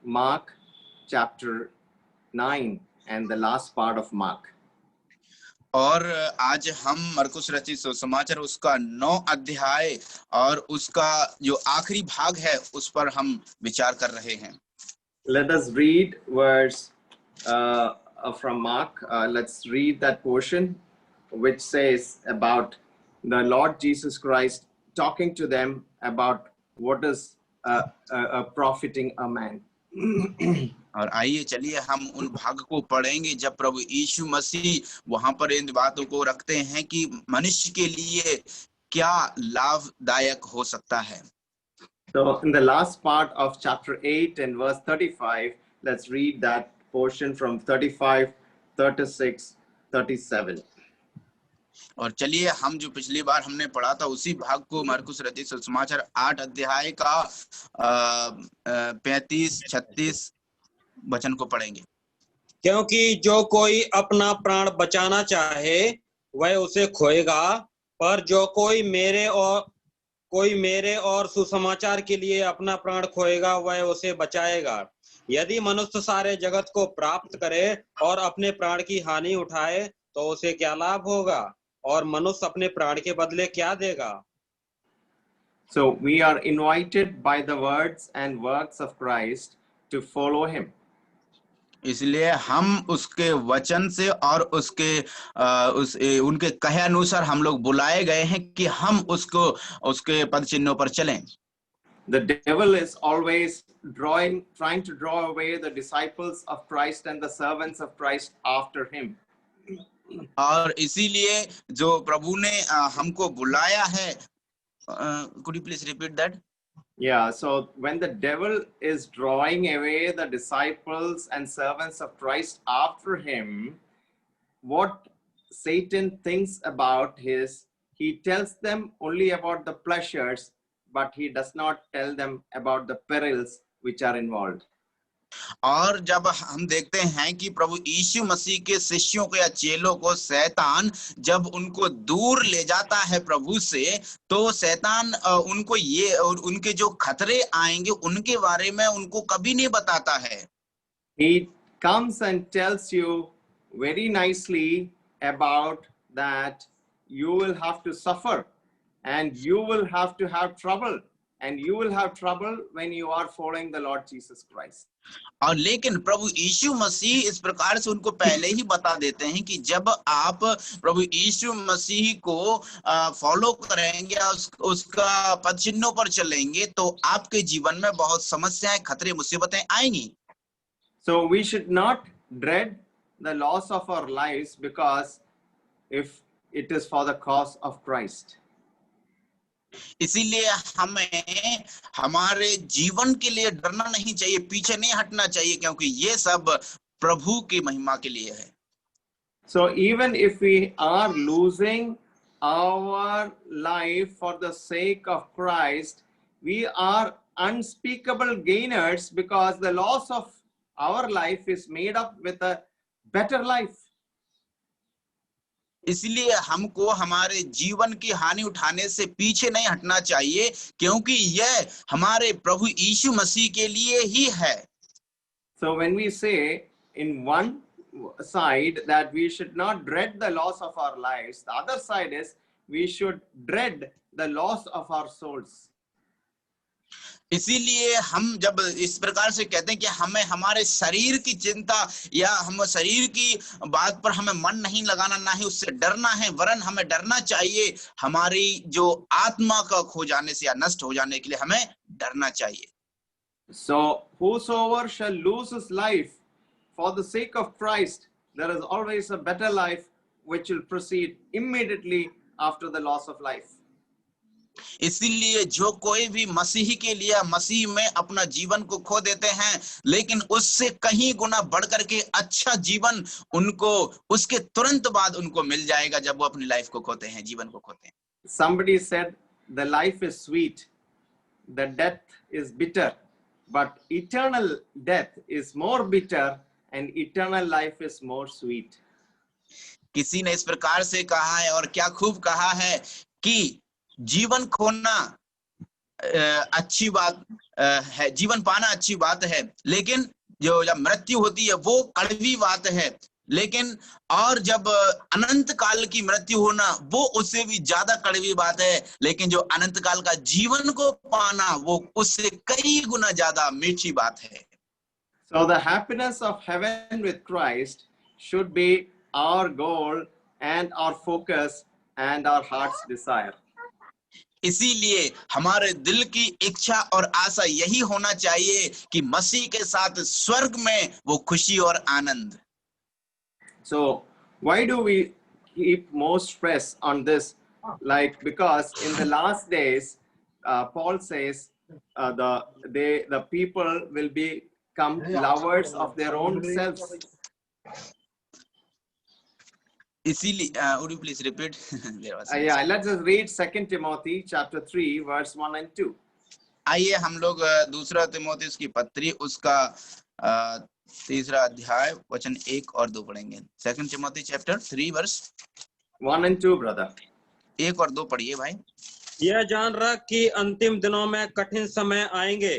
Mark chapter 9 and the last part of Mark. और आज हम मरकुस रचित सुसमाचार उसका 9 अध्याय और उसका जो आखिरी भाग है उस पर हम विचार कर रहे हैं. Let us read verse from Mark. Let's read that portion which says about the Lord Jesus Christ talking to them about what is profiting a man. और आइए चलिए हम उन भाग को पढ़ेंगे जब प्रभु यीशु मसीह वहां पर इन बातों को रखते हैं कि मनुष्य के लिए क्या लाभदायक हो सकता है. So in the last part of chapter 8 and verse 35, let's read that portion from 35, 36, 37. और चलिए हम जो पिछली बार हमने पढ़ा था उसी भाग को मरकुस रचित सुसमाचार 8 अध्याय का 35, 36 वचन को पढ़ेंगे. क्योंकि जो कोई अपना प्राण बचाना चाहे वह उसे खोएगा, पर जो कोई मेरे और सुसमाचार के लिए अपना प्राण खोएगा वह उसे बचाएगा. यदि मनुष्य सारे जगत को प्राप्त करे और अपने प्राण की हानि उठाए तो उसे क्या लाभ होगा, और मनुष्य अपने प्राण के बदले क्या देगा. So we are invited by the words and works of Christ to follow him. इसलिए हम उसके वचन से और उनके कहे अनुसार हम लोग बुलाए गए हैं कि हम उसके पद चिन्हों पर चलें. The devil is always trying to draw away the disciples of Christ and the servants of Christ after him. और इसीलिए जो प्रभु ने हमको बुलाया है, could you please repeat that? Yeah, so when the devil is drawing away the disciples and servants of Christ after him, what Satan thinks about he tells them only about the pleasures, but he does not tell them about the perils which are involved. और जब हम देखते हैं कि प्रभु यीशु मसीह के शिष्यों को या चेलों को शैतान जब उनको दूर ले जाता है प्रभु से, तो शैतान उनको ये और उनके जो खतरे आएंगे उनके बारे में उनको कभी नहीं बताता है. He comes and tells you very nicely about that you will have to suffer and you will have to have trouble, and you will have trouble when you are following the Lord Jesus Christ. और लेकिन प्रभु यीशु मसीह इस प्रकार से उनको पहले ही बता देते हैं कि जब आप प्रभु यीशु मसीह को फॉलो करेंगे, उसका पद चिन्हों पर चलेंगे, तो आपके जीवन में बहुत समस्याएं, खतरे, मुसीबतें आएंगी. So we should not dread the loss of our lives, because if it is for the cause of Christ. इसीलिए हमें हमारे जीवन के लिए डरना नहीं चाहिए, पीछे नहीं हटना चाहिए, क्योंकि ये सब प्रभु की महिमा के लिए है. So even if we are losing our life for the sake of Christ, we are unspeakable gainers, because the loss of our life is made up with a better life. इसलिए हमको हमारे जीवन की हानि उठाने से पीछे नहीं हटना चाहिए, क्योंकि यह हमारे प्रभु यीशु मसीह के लिए ही है. So when we say in one side that we should not dread the loss of our lives, the other side is we should dread the loss of our souls. इसीलिए हम जब इस प्रकार से कहते हैं कि हमें हमारे शरीर की चिंता या हम शरीर की बात पर हमें मन नहीं लगाना, ना ही उससे डरना है, वरन हमें डरना चाहिए हमारी जो आत्मा का खो जाने से या नष्ट हो जाने के लिए हमें डरना चाहिए. So whosoever shall lose his life for the sake of Christ, there is always a better life which will proceed immediately after the loss of life. इसीलिए जो कोई भी मसीह के लिए मसीह में अपना जीवन को खो देते हैं, लेकिन उससे कहीं गुना बढ़ करके अच्छा जीवन उनको उसके तुरंत बाद उनको मिल जाएगा जब वो अपनी लाइफ को खोते हैं, जीवन को खोते हैं. Somebody said the life is sweet, the death is bitter, but eternal death is more bitter and eternal life is more sweet. किसी ने इस प्रकार से कहा है और क्या खूब कहा है कि जीवन खोना अच्छी बात है, जीवन पाना अच्छी बात है, लेकिन जो जब मृत्यु होती है वो कड़वी बात है। लेकिन और जब अनंत काल की मृत्यु होना वो उससे भी ज्यादा कड़वी बात है। लेकिन जो अनंत काल का जीवन को पाना वो उससे कई गुना ज्यादा मीठी बात है। So the happiness of heaven with Christ should be our goal and our focus and our heart's desire. इसीलिए हमारे दिल की इच्छा और आशा यही होना चाहिए कि मसीह के साथ स्वर्ग में वो खुशी और आनंद। So why do we keep more stress on this? Like, because in the last days, Paul says the people will become lovers of their own selves. इसीलिए would you please repeat? Yeah, let's just read 2 Timothy chapter 3 verse 1 and 2. आइए हम लोग दूसरा तिमोथेयुस की पत्री उसका तीसरा अध्याय वचन 1 और 2 पढ़ेंगे। 2 Timothy chapter 3 verse 1 and 2, brother. 1 और 2 पढ़िए भाई। यह जान रख कि अंतिम दिनों में कठिन समय आएंगे,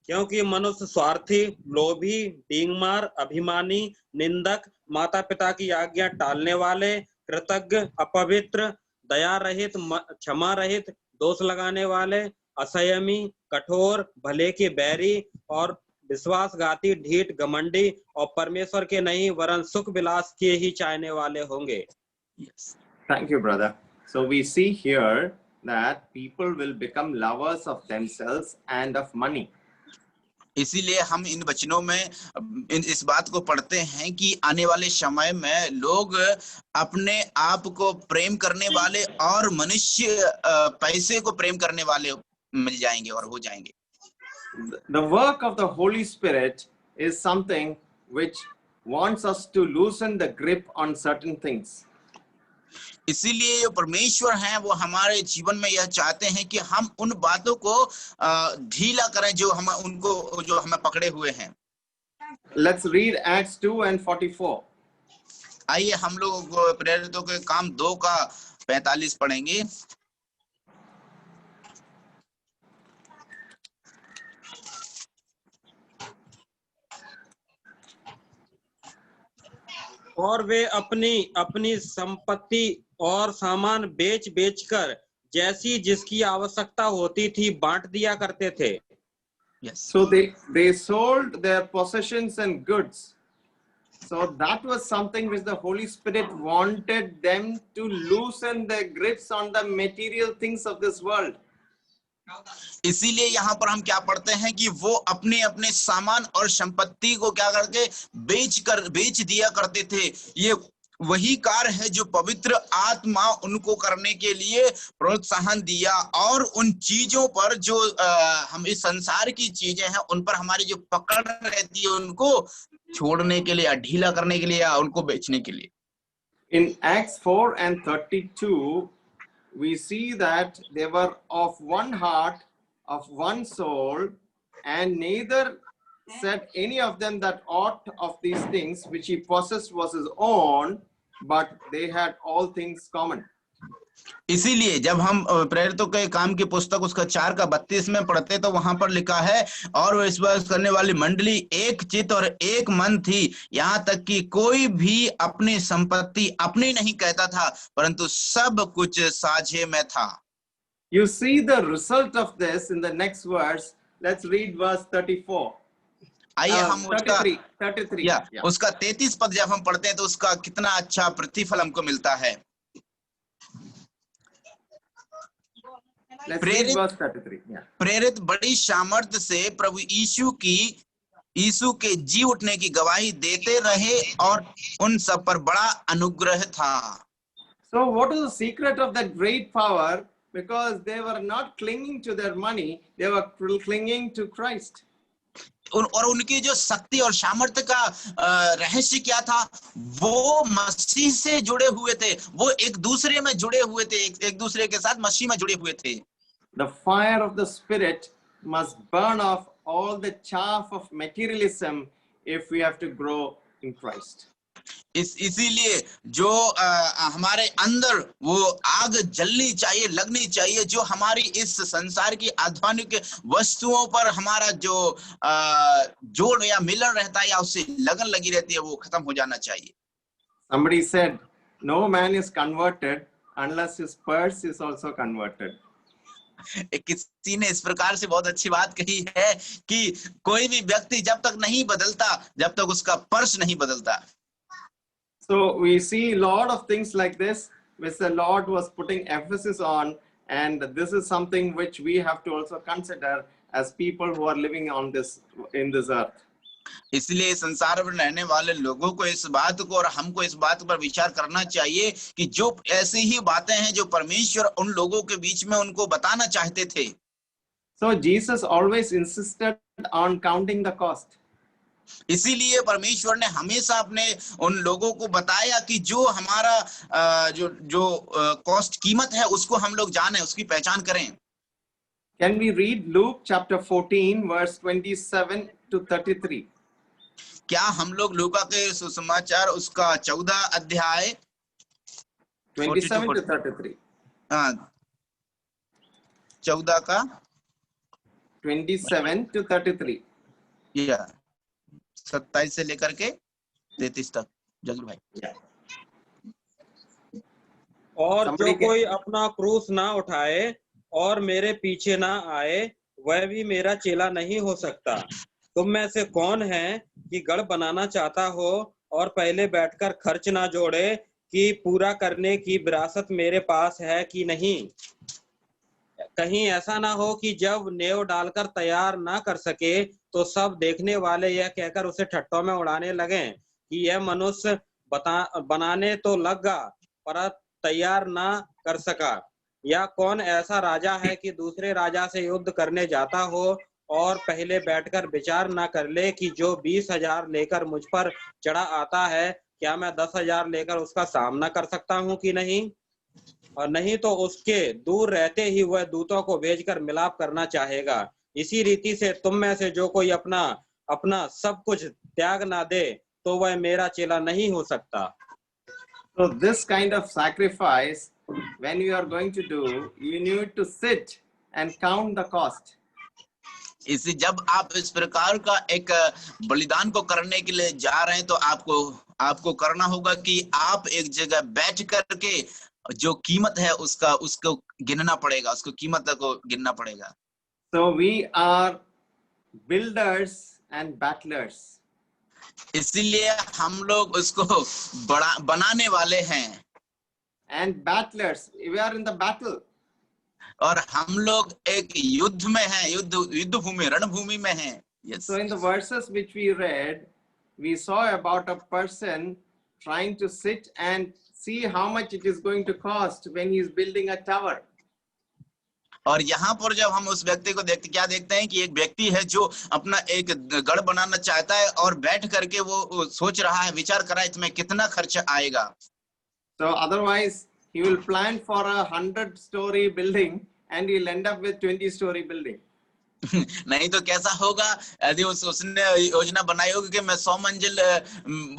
क्योंकि मनुष्य स्वार्थी, लोभी, डींगमार, अभिमानी, निंदक, माता पिता की आज्ञा टालने वाले, कृतज्ञ, अपवित्र, दया रहित, क्षमा रहित, दोष लगाने वाले, असंयमी, कठोर, भले के बैरी और विश्वासघाती, ढीठ, घमंडी और परमेश्वर के नहीं वरन सुख विलास के ही चाहने वाले होंगे। Yes. Thank you, brother. So we see here that people will become lovers of themselves and of money. इसीलिए हम इन वचनों में इस बात को पढ़ते हैं कि आने वाले समय में लोग अपने आप को प्रेम करने वाले और मनुष्य पैसे को प्रेम करने वाले मिल जाएंगे और हो जाएंगे। The work of the Holy Spirit is something which wants us to loosen the grip on certain things. इसीलिए जो परमेश्वर हैं वो हमारे जीवन में यह चाहते हैं कि हम उन बातों को ढीला करें जो हम उनको जो हमें पकड़े हुए हैं। Let's read Acts 2 and 44. आइए हम लोग प्रेरितों के काम 2 का 45 पढ़ेंगे। और वे अपनी अपनी संपत्ति और सामान बेच बेचकर जैसी जिसकी आवश्यकता होती थी बांट दिया करते थे। Yes. So they sold their possessions and goods. So that was something which the Holy Spirit wanted them to loosen their grips on the material things of this world. इसीलिए यहाँ पर हम क्या पढ़ते हैं कि वो अपने अपने सामान और संपत्ति को क्या करके बेच दिया करते थे। ये वही कार्य है जो पवित्र आत्मा उनको करने के लिए प्रोत्साहन दिया और उन चीजों पर जो हम इस संसार की चीजें हैं उन पर हमारी जो पकड़ रहती है उनको छोड़ने के लिए, ढीला करने के लिए या उनको बेचने के लिए। In Acts 4 and 32, we see that they were of one heart, of one soul, and neither said any of them that aught of these things which he possessed was his own, but they had all things common. इसीलिए जब हम प्रेरितों के काम की पुस्तक उसका 4 का 32 में पढ़ते तो वहां पर लिखा है, और विश्वास करने वाली मंडली एक चित्त और एक मन थी, यहाँ तक कि कोई भी अपनी संपत्ति अपनी नहीं कहता था, परंतु सब कुछ साझे में था। You see the result of this in the next verse. Let's read verse 34. आइए हम 33. Yeah. उसका 33 पद जब हम पढ़ते हैं तो उसका कितना अच्छा प्रतिफल हमको मिलता है। Let's read verse 33. Yeah. प्रेरित बड़ी सामर्थ्य से प्रभु यीशु के जी उठने की गवाही देते रहे और उन सब पर बड़ा अनुग्रह था। So what is the secret of that great power? Because they were not clinging to their money, they were clinging to Christ. और उनकी जो शक्ति और सामर्थ्य का रहस्य क्या था, वो मसीह से जुड़े हुए थे, वो एक दूसरे में जुड़े हुए थे, एक दूसरे के साथ मसीह में जुड़े हुए थे। The fire of the Spirit must burn off all the chaff of materialism if we have to grow in Christ. इसीलिए जो हमारे अंदर वो आग जलनी चाहिए, लगनी चाहिए, जो हमारी इस संसार की आध्यात्मिक वस्तुओं पर हमारा जो जोड़ या मिलन रहता है या उससे लगन लगी रहती है, वो खत्म हो जाना चाहिए। Somebody said, no man is converted unless his purse is also converted. किसी ने इस प्रकार से बहुत अच्छी बात कही है कि कोई भी व्यक्ति जब तक नहीं बदलता, जब तक उसका पर्स नहीं बदलता। So we see a lot of things like this, which the Lord was putting emphasis on, and this is something which we have to also consider as people who are living on in this earth. इसलिए संसार में रहने वाले लोगों को इस बात को और हमको इस बात पर विचार करना चाहिए कि जो ऐसी ही बातें हैं जो परमेश्वर उन लोगों के बीच में उनको बताना चाहते थे। So Jesus always insisted on counting the cost. इसीलिए परमेश्वर ने हमेशा अपने उन लोगों को बताया कि जो हमारा जो कॉस्ट कीमत है उसको हम लोग जाने, उसकी पहचान करें। Can we read Luke chapter 14 verse 27 to 33? क्या हम लोग लूका के सुसमाचार उसका 14 अध्याय 27 to 33. 14 का 27 to 33. या 27 से लेकर के 33 तक। जगीर भाई। और जो कोई अपना क्रूस ना उठाए और मेरे पीछे ना आए, वह भी मेरा चेला नहीं हो सकता। तुम में से कौन है कि गढ़ बनाना चाहता हो और पहले बैठकर खर्च ना जोड़े कि पूरा करने की विरासत मेरे पास है कि नहीं? कहीं ऐसा ना हो कि जब नेव डालकर तैयार ना कर सके तो सब देखने वाले यह कहकर उसे ठट्ठों में उड़ाने लगे कि यह मनुष्य बनाने तो लगा पर तैयार ना कर सका। या कौन ऐसा राजा है कि दूसरे राजा से युद्ध करने जाता हो और पहले बैठकर विचार ना कर ले कि जो 20,000 लेकर मुझ पर चढ़ा आता है, क्या मैं 10,000 लेकर उसका सामना कर सकता हूं कि नहीं? और नहीं तो उसके दूर रहते ही वह दूतों को भेजकर मिलाप करना चाहेगा। इसी रीति से तुम में से जो कोई अपना सब कुछ त्याग ना दे तो वह मेरा चेला नहीं हो सकता। So this kind of sacrifice, when you are going to do, you need to sit and count the cost. इसी जब आप इस प्रकार का एक बलिदान को करने के लिए जा रहे हैं तो आपको करना होगा कि आप एक जगह बैठ करके जो कीमत है उसको गिनना पड़ेगा, उसको कीमत को गिनना पड़ेगा। So we are builders and battlers. इसीलिए हम लोग उसको बनाने वाले हैं। And battlers, we are in the battle. और हम लोग एक युद्ध में हैं, युद्ध भूमि, रणभूमि में हैं। Yes. So in the verses which we read, we saw about a person trying to sit and see how much it is going to cost when he is building a tower. और यहाँ पर जब हम उस व्यक्ति को क्या देखते हैं कि एक व्यक्ति है जो अपना एक गढ़ बनाना चाहता है और बैठ करके वो सोच रहा है, विचार कर रहा है इसमें कितना खर्च आएगा। So otherwise he will plan for 100-story building and he'll end up with 20-story building. नहीं तो कैसा होगा यदि उसने योजना बनाई होगी कि मैं 100 मंजिल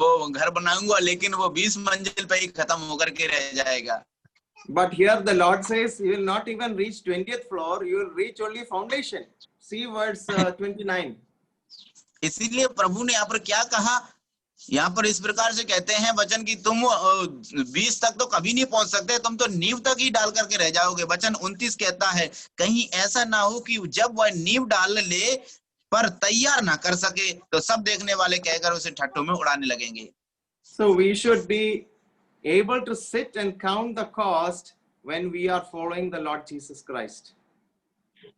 वो घर बनाऊंगा लेकिन वो 20 मंजिल पे ही खत्म होकर के रह जाएगा। But here the Lord says you will not even reach 20th floor, you will reach only foundation. See verse 29. इसीलिए प्रभु ने यहाँ पर क्या कहा, यहाँ पर इस प्रकार से कहते हैं वचन कि तुम 20 तक तो कभी नहीं पहुंच सकते, तुम तो नींव तक ही डाल करके रह जाओगे। वचन 29 कहता है कहीं ऐसा ना हो कि जब वह नींव डाल ले पर तैयार ना कर सके तो सब देखने वाले कहकर उसे ठट्ठों में उड़ाने लगेंगे। So we should be able to sit and count the cost when we are following the Lord Jesus Christ.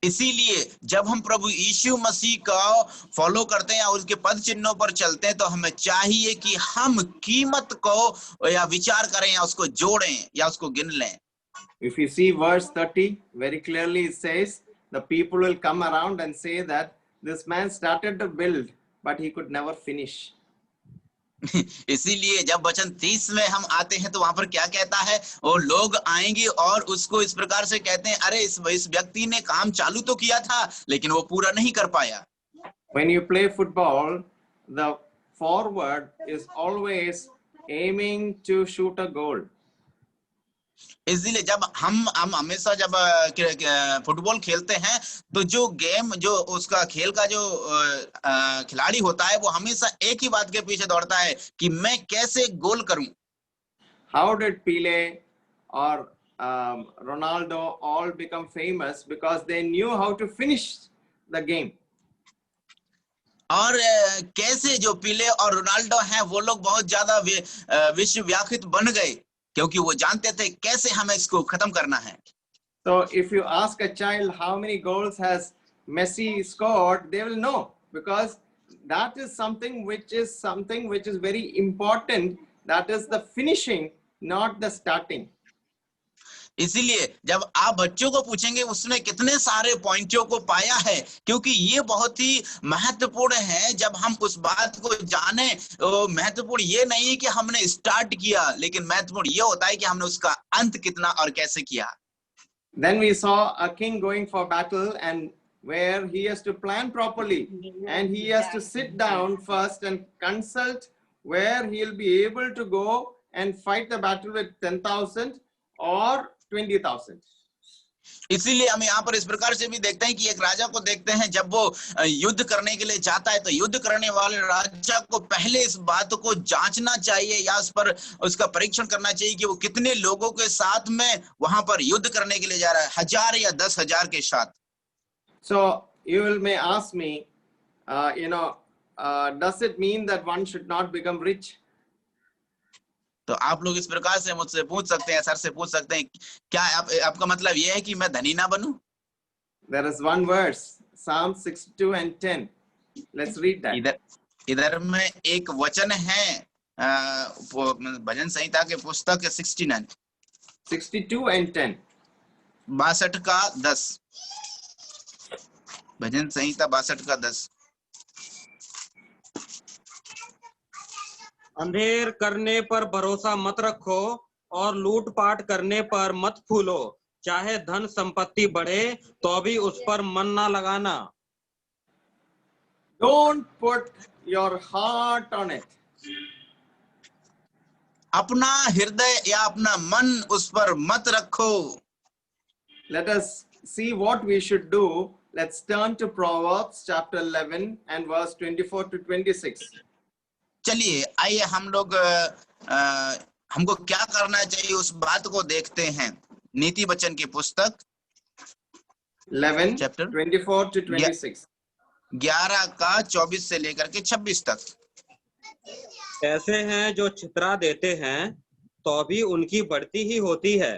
इसीलिए जब हम प्रभु यीशु मसीह का फॉलो करते हैं और उसके पद चिन्हों पर चलते हैं तो हमें चाहिए कि हम कीमत को या विचार करें या उसको जोड़ें या उसको गिन लें। If you see verse 30, very clearly it says, the people will come around and say that this man started to build, but he could never finish. इसीलिए जब वचन 30 में हम आते हैं तो वहां पर क्या कहता है, वो लोग आएंगे और उसको इस प्रकार से कहते हैं, अरे इस व्यक्ति ने काम चालू तो किया था लेकिन वो पूरा नहीं कर पाया। When you play football, the forward is always aiming to shoot a goal. इसलिए जब हम हमेशा जब फुटबॉल खेलते हैं तो जो गेम जो उसका खेल का जो खिलाड़ी होता है वो हमेशा एक ही बात के पीछे दौड़ता है कि मैं कैसे गोल करूं. How did Pele or Ronaldo all become famous? Because they knew how to finish the game. और कैसे जो पीले और रोनाल्डो हैं वो लोग बहुत ज्यादा विश्वव्यापित बन गए क्योंकि वो जानते थे कैसे हमें इसको खत्म करना है. So if you ask a child how many goals has Messi scored, they will know, because that is something which is very important. That is the finishing, not the starting. इसीलिए जब आप बच्चों को पूछेंगे उसने कितने सारे पॉइंटों को पाया है, क्योंकि ये बहुत ही महत्वपूर्ण है. जब हम उस बात को जाने, महत्वपूर्ण ये नहीं है कि हमने स्टार्ट किया, लेकिन महत्वपूर्ण ये होता है कि हमने उसका अंत कितना और कैसे किया. Then we saw a king going for battle, and where he has to plan properly, and he has to sit down first and consult where he'll be able to go and fight the battle with 10,000 or 20,000. इसीलिए हम यहाँ पर इस प्रकार से भी देखते हैं कि एक राजा को देखते हैं जब वो युद्ध करने के लिए जाता है तो युद्ध करने वाले राजा को पहले इस बात को जांचना चाहिए या उस पर उसका परीक्षण करना चाहिए कि वो कितने लोगों के साथ में वहां पर युद्ध करने के लिए जा रहा है, 1000 या 10,000 के साथ. So you may ask me, does it mean that one should not become rich? तो आप लोग इस प्रकार से मुझसे पूछ सकते हैं, सर से पूछ सकते हैं, क्या आपका मतलब यह है कि मैं धनी ना बनूं? There is one verse, Psalm 62 and 10. Let's read that. इधर में एक वचन है भजन संहिता के पुस्तक 62 and 10. 62 का 10. भजन संहिता 62 का 10. अंधेर करने पर भरोसा मत रखो और लूटपाट करने पर मत फूलो. चाहे धन संपत्ति बढ़े तो भी उस पर मन ना लगाना. Don't put your heart on it. अपना हृदय या अपना मन उस पर मत रखो. Let us see what we should do. Let's turn to Proverbs chapter 11 and verse 24 to 26. चलिए आइए हम लोग हमको क्या करना चाहिए उस बात को देखते हैं. नीति वचन की पुस्तक 11 चैप्टर 24 to 26. 11 का 24 से लेकर के 26 तक. ऐसे हैं जो छितरा देते हैं तो भी उनकी बढ़ती ही होती है,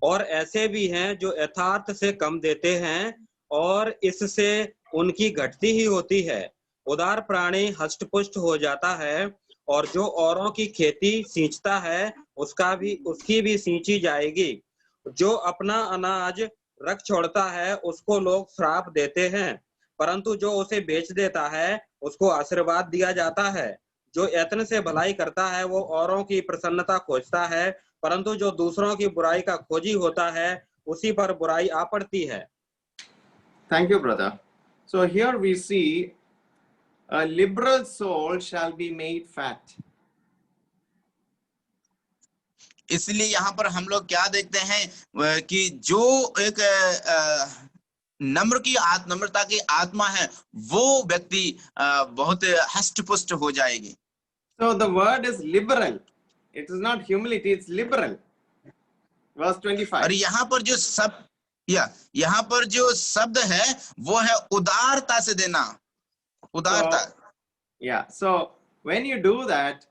और ऐसे भी हैं जो यथार्थ से कम देते हैं और इससे उनकी घटती ही होती है. उदार प्राणी हष्टपुष्ट हो जाता है और जो औरों की खेती सींचता है उसकी भी सींची जाएगी. जो अपना अनाज रख छोड़ता है उसको लोग श्राप देते हैं, परंतु जो उसे बेच देता है उसको आशीर्वाद दिया जाता है. जो यत्न से भलाई करता है वो औरों की प्रसन्नता खोजता है, परंतु जो दूसरों की बुराई का खोजी होता है उसी पर बुराई आ पड़ती है. Thank you, brother. So here we see a liberal soul shall be made fat. इसलिए यहाँ पर हम लोग क्या देखते हैं कि जो एक नम्रता की आत्मा है वो व्यक्ति बहुत हष्ट-पुष्ट हो जाएगी. So the word is liberal. It is not humility, it's liberal. Verse 25. और यहाँ पर जो शब्द है वो है उदारता से देना. उदारता. So when you do that,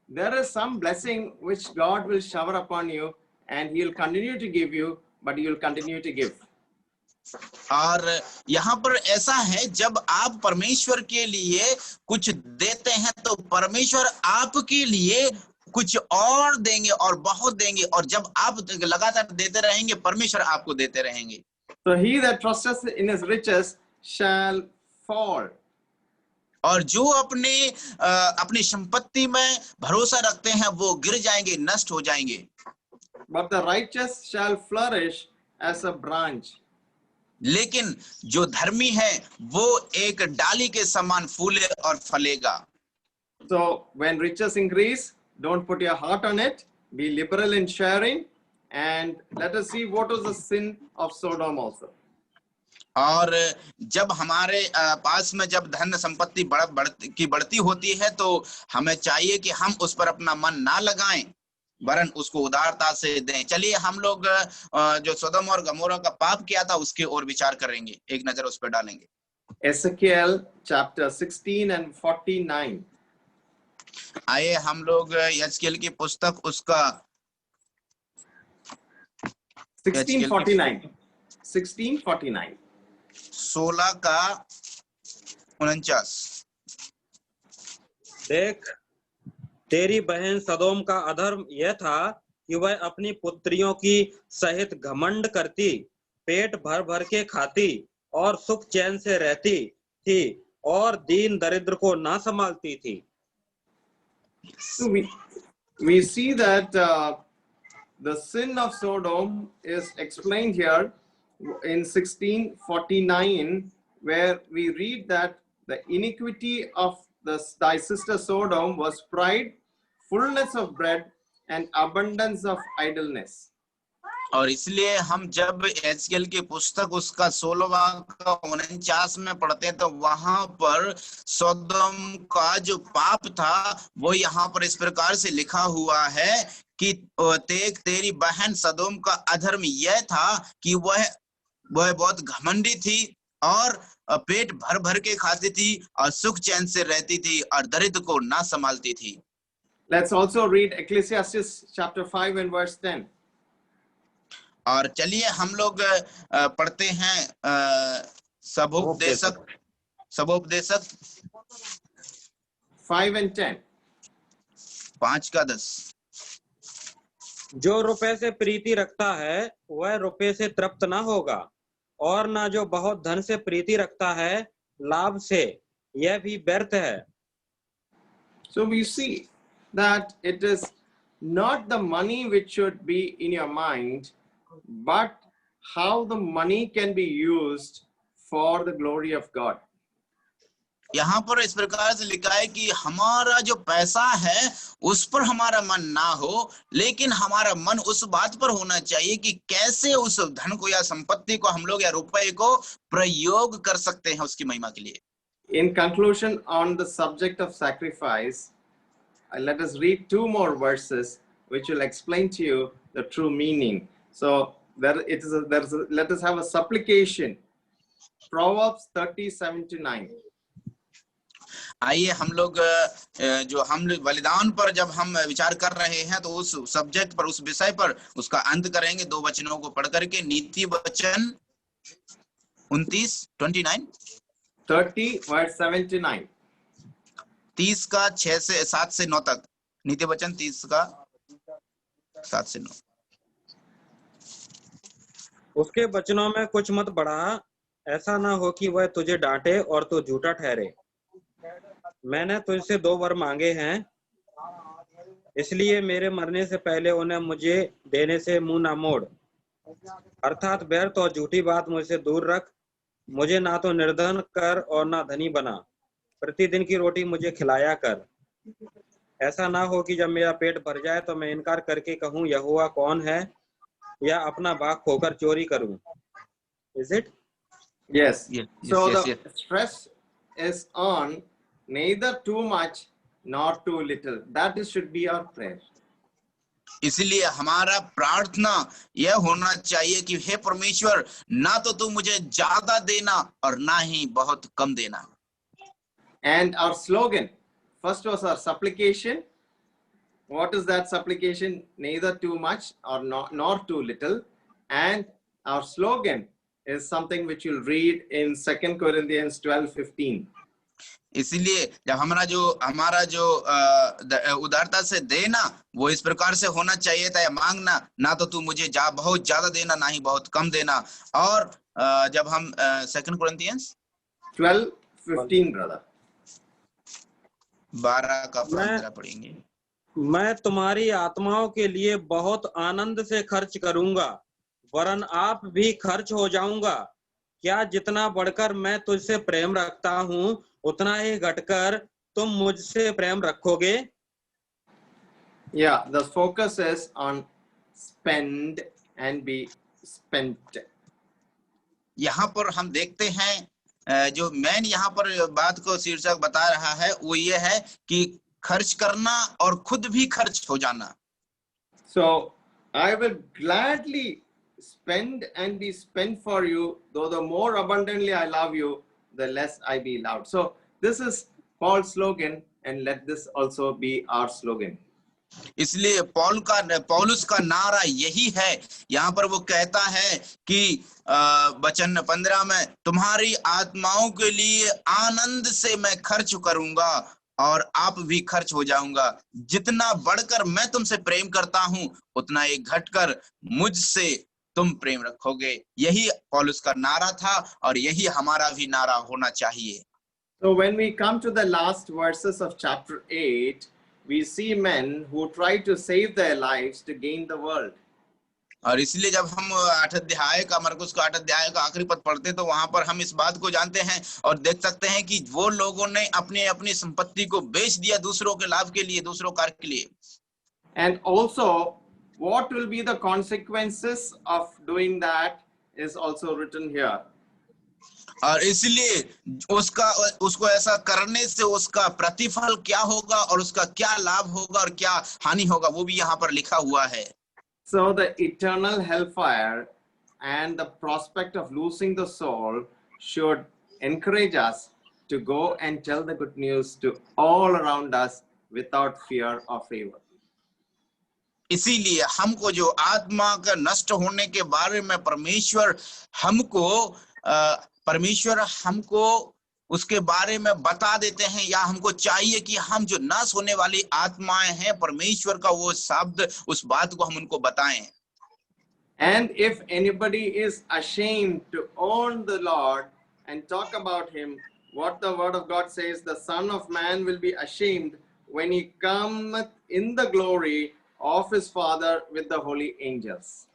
there is some blessing which God will shower upon you, and He will continue to give you, but He will continue to give. और यहाँ पर ऐसा है जब आप परमेश्वर के लिए कुछ देते हैं तो परमेश्वर आपके लिए कुछ और देंगे और बहुत देंगे, और जब आप लगातार देते रहेंगे परमेश्वर आपको देते रहेंगे. So he that trusteth in his riches shall fall. और जो अपनी संपत्ति में भरोसा रखते हैं वो गिर जाएंगे, नष्ट हो जाएंगे. But the righteous shall flourish as a branch. लेकिन जो धर्मी है वो एक डाली के समान फूले और फलेगा. So when riches increase, Don't put your heart on it. Be liberal in sharing. And let us see what was the sin of Sodom also. और जब हमारे पास में जब धन संपत्ति बढ़ती होती है तो हमें चाहिए कि हम उस पर अपना मन ना लगाएं, वरन उसको उदारता से दें। चलिए हम लोग जो सोदोम और गमोरा का पाप किया था उसके ओर विचार करेंगे, एक नजर उस पर डालेंगे। Ezekiel chapter 16 and 49. आइए हम लोग यजकेल की पुस्तक उसका 1649. 1649. 16 का 49। देख, तेरी बहन सदोम का अधर्म यह था कि वह अपनी पुत्रियों की सहित घमंड करती, पेट भर भर के खाती और सुख चैन से रहती थी और दीन दरिद्र को ना संभालती थी। So we see that the sin of Sodom is explained here in 1649, where we read that the iniquity of thy sister Sodom was pride, fullness of bread, and abundance of idleness. और इसलिए हम जब एजकेल की पुस्तक उसका 16वां का 49 में पढ़ते हैं तो वहां पर सदोम का जो पाप था वो यहाँ पर इस प्रकार से लिखा हुआ है कि तेरी बहन सदोम का अधर्म यह था कि वह बहुत घमंडी थी और पेट भर भर के खाती थी और सुख चैन से रहती थी और दरिद्र को ना संभालती थी। Let's also read Ecclesiastes chapter 5 and verse 10. और चलिए हम लोग पढ़ते हैं सबोपदेशक 5 and 10. 5 का 10। जो रुपए से प्रीति रखता है वह रुपए से तृप्त ना होगा, और ना जो बहुत धन से प्रीति रखता है लाभ से, यह भी व्यर्थ है। So we see that it is not the money which should be in your mind, but how the money can be used for the glory of God. यहाँ पर इस प्रकार से लिखा है कि हमारा जो पैसा है उस पर हमारा मन ना हो, लेकिन हमारा मन उस बात पर होना चाहिए कि कैसे उस धन को या संपत्ति को हम लोग या रुपए को प्रयोग कर सकते हैं उसकी महिमा के लिए। In conclusion on the subject of sacrifice, let us read 2 more verses which will explain to you the true meaning. So let us have a supplication. Proverbs 30:7-9. आइए हम लोग जो हम बलिदान पर जब हम विचार कर रहे हैं तो उस सब्जेक्ट पर, उस विषय पर उसका अंत करेंगे 2 वचनों को पढ़ करके। नीति वचन 29 30 verse 7 to 9. 30 का 7 से 9 तक। नीति वचन 30 का 7 से 9। उसके वचनों में कुछ मत बढ़ा, ऐसा ना हो कि वह तुझे डांटे और तू झूठा ठहरे। मैंने तुझसे 2 वर मांगे हैं, इसलिए मेरे मरने से पहले उन्हें मुझे देने से मुंह ना मोड़। अर्थात व्यर्थ और झूठी बात मुझसे दूर रख। मुझे ना तो निर्धन कर और ना धनी बना। प्रतिदिन की रोटी मुझे खिलाया कर। ऐसा ना हो कि जब मेरा पेट भर जाए तो मैं इनकार करके कहूँ यहोवा कौन है, या अपना बाग खोकर चोरी करूं। Is it? Yes. Yes, So yes, the yes. stress is on neither too much nor too little. That should be our prayer. इसलिए हमारा प्रार्थना यह होना चाहिए कि हे परमेश्वर, ना तो तू मुझे ज्यादा देना और ना ही बहुत कम देना। And our slogan, first was our supplication. What is that supplication? Neither too much or nor too little. And our slogan is something which you'll read in 2 Corinthians 12:15. इसलिए जब हमारा जो उदारता से देना वो इस प्रकार से होना चाहिए था, मांगना ना तो तू मुझे बहुत ज्यादा देना ना ही बहुत कम देना। और जब हम 2 Corinthians 12:15 brother 12 का पढ़ेंगे। मैं तुम्हारी आत्माओं के लिए बहुत आनंद से खर्च करूंगा, वरन आप भी खर्च हो जाऊंगा। क्या जितना बढ़कर मैं तुझसे प्रेम रखता हूं उतना ही घटकर तुम मुझसे प्रेम रखोगे? Yeah, the focus is on spend and be spent. यहाँ पर हम देखते हैं जो मैन यहाँ पर बात को शीर्षक बता रहा है वो ये है कि खर्च करना और खुद भी खर्च हो जाना। So I will gladly spend and be spent for you, though the more abundantly I love you, the less I be loved. So this is Paul's slogan, and let this also be our slogan. इसलिए पौलुस का नारा यही है। यहाँ पर वो कहता है कि वचन 15 में तुम्हारी आत्माओं के लिए आनंद से मैं खर्च करूंगा और आप भी खर्च हो जाऊंगा। जितना बढ़कर मैं तुमसे प्रेम करता हूं उतना ही घटकर मुझसे तुम प्रेम रखोगे। यही पौलुस का नारा था और यही हमारा भी नारा होना चाहिए। So when we come to the last verses of chapter 8, we see men who try to save their lives to gain the world. और इसलिए जब हम 8 अध्याय का मरकुस का 8 अध्याय का आखिरी पद पढ़ते तो वहां पर हम इस बात को जानते हैं और देख सकते हैं कि वो लोगों ने अपने अपनी संपत्ति को बेच दिया दूसरों के लाभ के लिए, दूसरों कार्य के लिए। And also, what will be the consequences of doing that is also written here. और इसलिए उसको ऐसा करने से उसका प्रतिफल क्या होगा और उसका क्या लाभ होगा और क्या हानि होगा वो भी यहाँ पर लिखा हुआ है। So the eternal hellfire and the prospect of losing the soul should encourage us to go and tell the good news to all around us without fear or favor. इसीलिए हमको जो आत्मा का नष्ट होने के बारे में परमेश्वर हमको उसके बारे में बता देते हैं, या हमको चाहिए कि हम जो नाश होने वाली आत्माएं हैं परमेश्वर का वो शब्द उस बात को हम उनको बताएं। And if anybody is ashamed to own the Lord and talk about him, what the word of God says, the Son of Man will be ashamed when he cometh in the glory of his Father with the holy angels.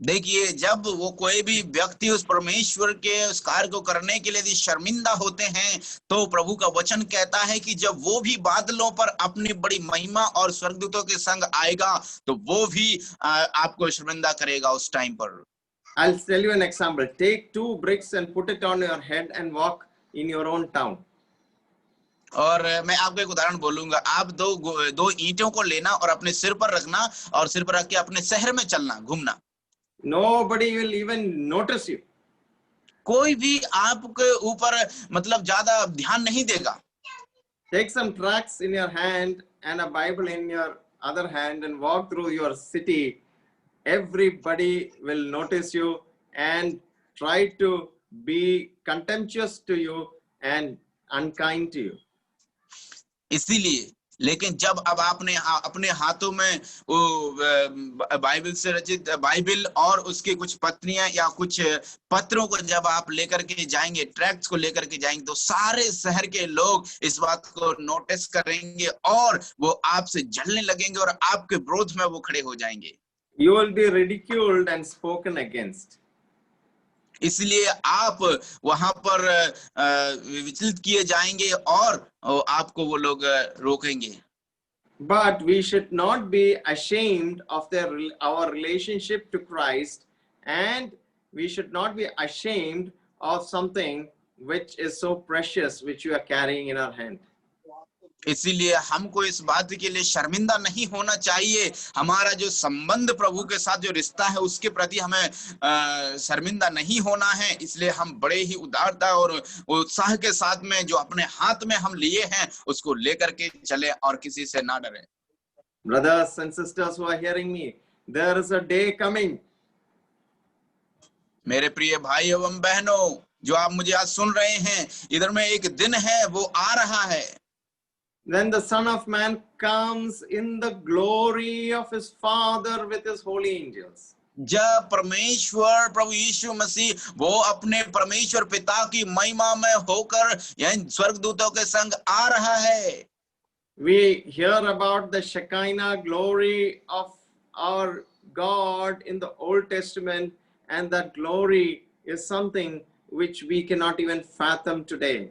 देखिए, जब वो कोई भी व्यक्ति उस परमेश्वर के उस कार्य को करने के लिए यदि शर्मिंदा होते हैं तो प्रभु का वचन कहता है कि जब वो भी बादलों पर अपनी बड़ी महिमा और स्वर्गदूतों के संग आएगा तो वो भी आपको शर्मिंदा करेगा उस टाइम पर। I'll tell you an example. Take 2 bricks and put it on your head and walk in your own town. और मैं आपको एक उदाहरण बोलूंगा। आप दो ईंटों को लेना और अपने सिर पर रखना और सिर पर रख के अपने शहर में चलना, घूमना। Nobody will even notice you. कोई भी आपके ऊपर मतलब ज्यादा ध्यान नहीं देगा। Take some tracts in your hand and a Bible in your other hand and walk through your city. Everybody will notice you and try to be contemptuous to you and unkind to you. इसीलिए लेकिन जब अब आपने अपने हाथों में वो Bible से रचित बाइबल और उसके कुछ पत्रियां या कुछ पत्रों को जब आप लेकर के जाएंगे, ट्रैक्ट्स को लेकर के जाएंगे, तो सारे शहर के लोग इस बात को नोटिस करेंगे और वो आपसे जलने लगेंगे और आपके विरोध में वो खड़े हो जाएंगे। You will be ridiculed and spoken against. इसलिए आप वहां पर विचलित किए जाएंगे और आपको वो लोग रोकेंगे। But we should not be ashamed of our relationship to Christ, and we should not be ashamed of something which is so precious, which you are carrying in our hand. इसीलिए हमको इस बात के लिए शर्मिंदा नहीं होना चाहिए। हमारा जो संबंध प्रभु के साथ जो रिश्ता है उसके प्रति हमें शर्मिंदा नहीं होना है। इसलिए हम बड़े ही उदारता और उत्साह के साथ में जो अपने हाथ में हम लिए हैं उसको लेकर के चले और किसी से ना डरे। Brothers and sisters who are hearing me, there is a day coming. मेरे प्रिय भाई एवं बहनों जो आप मुझे आज सुन रहे हैं, इधर में एक दिन है वो आ रहा है। Then the Son of Man comes in the glory of his Father with his holy angels. जब परमेश्वर प्रभु यीशु मसीह वो अपने परमेश्वर पिता की महिमा में होकर यानी स्वर्गदूतों के संग आ रहा है। We hear about the Shekinah glory of our God in the Old Testament, and that glory is something which we cannot even fathom today.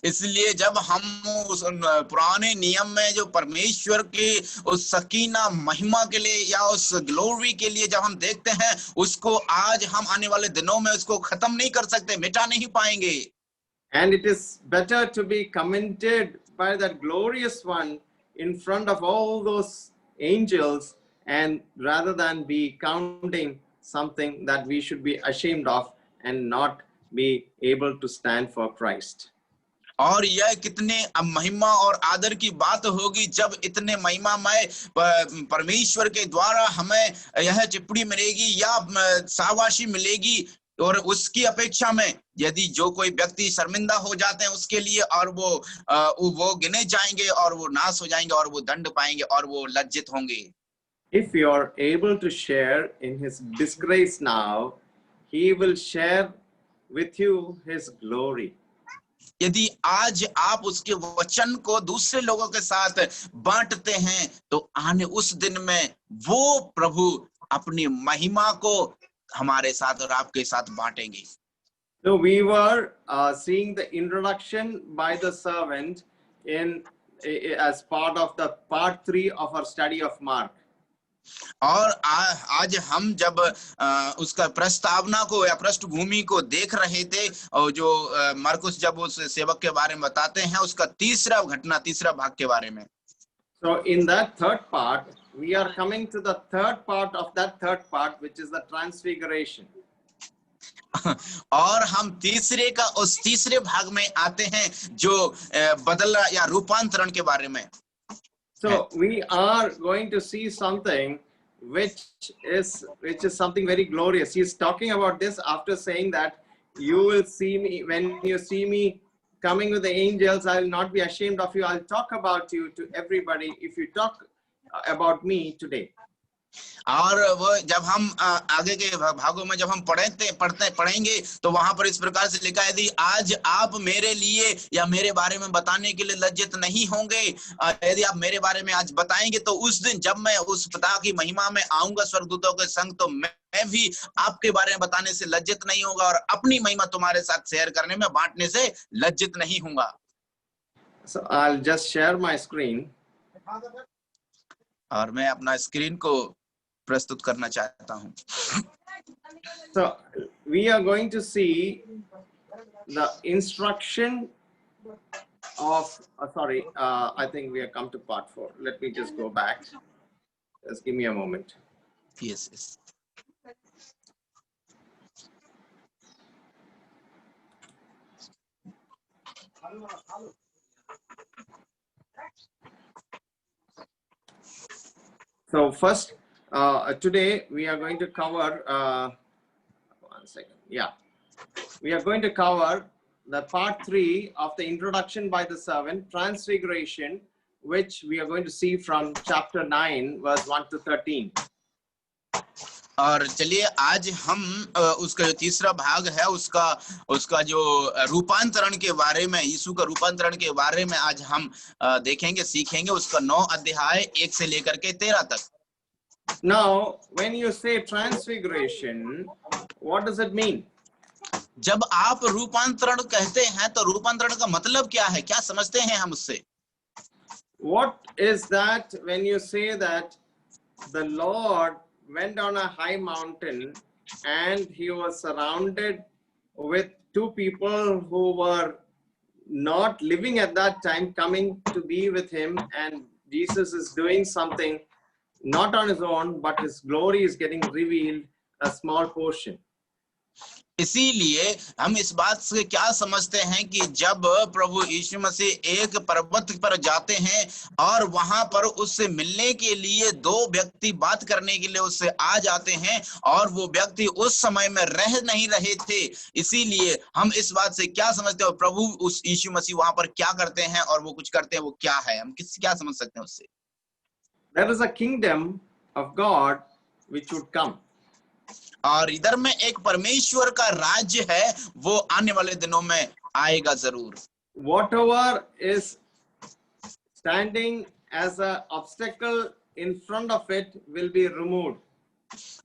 इसलिए जब हम उस पुराने नियम में जो परमेश्वर के उस सकीना महिमा के लिए या उस ग्लोरी के लिए जब हम देखते हैं, उसको आज हम आने वाले दिनों में उसको खत्म नहीं कर सकते, मिटा नहीं पाएंगे। And it is better to be commended by that glorious one in front of all those angels, and rather than be counting something that we should be ashamed of and not be able to stand for Christ. और यह कितने महिमा और आदर की बात होगी जब इतने महिमामय परमेश्वर के द्वारा हमें यह टिप्पणी मिलेगी या शाबाशी मिलेगी, और उसकी अपेक्षा में यदि जो कोई व्यक्ति शर्मिंदा हो जाते हैं उसके लिए, और वो गिने जाएंगे और वो नाश हो जाएंगे और वो दंड पाएंगे और वो लज्जित होंगे। If you are able to share in his disgrace now, he will share with you his glory. यदि आज आप उसके वचन को दूसरे लोगों के साथ बांटते हैं तो आने उस दिन में वो प्रभु अपनी महिमा को हमारे साथ और आपके साथ बांटेंगे। So we were seeing the introduction by the servant as part of the part 3 of our study of Mark. और आज हम जब उसका प्रस्तावना को या पृष्ठभूमि को देख रहे थे, और जो मरकुस जब उस सेवक के बारे में बताते हैं उसका तीसरा भाग के बारे में। So in that third part, we are coming to the third part of that third part, which is the transfiguration. और हम उस तीसरे भाग में आते हैं जो बदला या रूपांतरण के बारे में। So we are going to see something which is something very glorious. He is talking about this after saying that you will see me, when you see me coming with the angels, I will not be ashamed of you. I'll talk about you to everybody if you talk about me today. और वो जब हम आगे के भागों में जब हम पढ़ेंगे तो वहां पर इस प्रकार से लिखा है, यदि आज आप मेरे लिए या मेरे बारे में बताने के लिए लज्जित नहीं होंगे, यदि आप मेरे बारे में आज बताएंगे तो उस दिन जब मैं उस पिता की महिमा में आऊंगा स्वर्गदूतों के संग, तो मैं भी आपके बारे में बताने से लज्जित नहीं होगा और अपनी महिमा तुम्हारे साथ शेयर करने में, बांटने से लज्जित नहीं होगा। So I'll just share my screen. और मैं अपना स्क्रीन को प्रस्तुत करना चाहता हूं। So we are going to see the instruction of I think we have come to part 4. Let me just go back. Just give me a moment. Yes. So first, today we are going to cover, one second, yeah. We are going to cover the part 3 of the introduction by the servant, transfiguration, which we are going to see from chapter 9, verse 1 to 13. और चलिए आज हम उसका जो तीसरा भाग है उसका जो रूपांतरण के बारे में, यीशु का रूपांतरण के बारे में आज हम देखेंगे, सीखेंगे, उसका 9 अध्याय 1 से लेकर के 13 तक। Now, when you say transfiguration, what does it mean? जब आप रूपांतरण कहते हैं तो रूपांतरण का मतलब क्या है, क्या समझते हैं हम उससे? What is that when you say that the Lord went on a high mountain and he was surrounded with 2 people who were not living at that time coming to be with him, and Jesus is doing something not on his own, but his glory is getting revealed, a small portion. इसीलिए हम इस बात से क्या समझते हैं कि जब प्रभु यीशु मसीह एक पर्वत पर जाते हैं और वहां पर उससे मिलने के लिए 2 व्यक्ति बात करने के लिए उससे आ जाते हैं, और वो व्यक्ति उस समय में रह नहीं रहे थे, इसीलिए हम इस बात से क्या समझते हैं प्रभु उस यीशु मसीह वहां पर क्या करते हैं और वो कुछ करते हैं, वो क्या है, हम क्या समझ सकते हैं उससे? There is a kingdom of God which would come. और इधर में एक परमेश्वर का राज्य है, वो आने वाले दिनों में आएगा जरूर। Whatever is standing as an obstacle in front of it will be removed.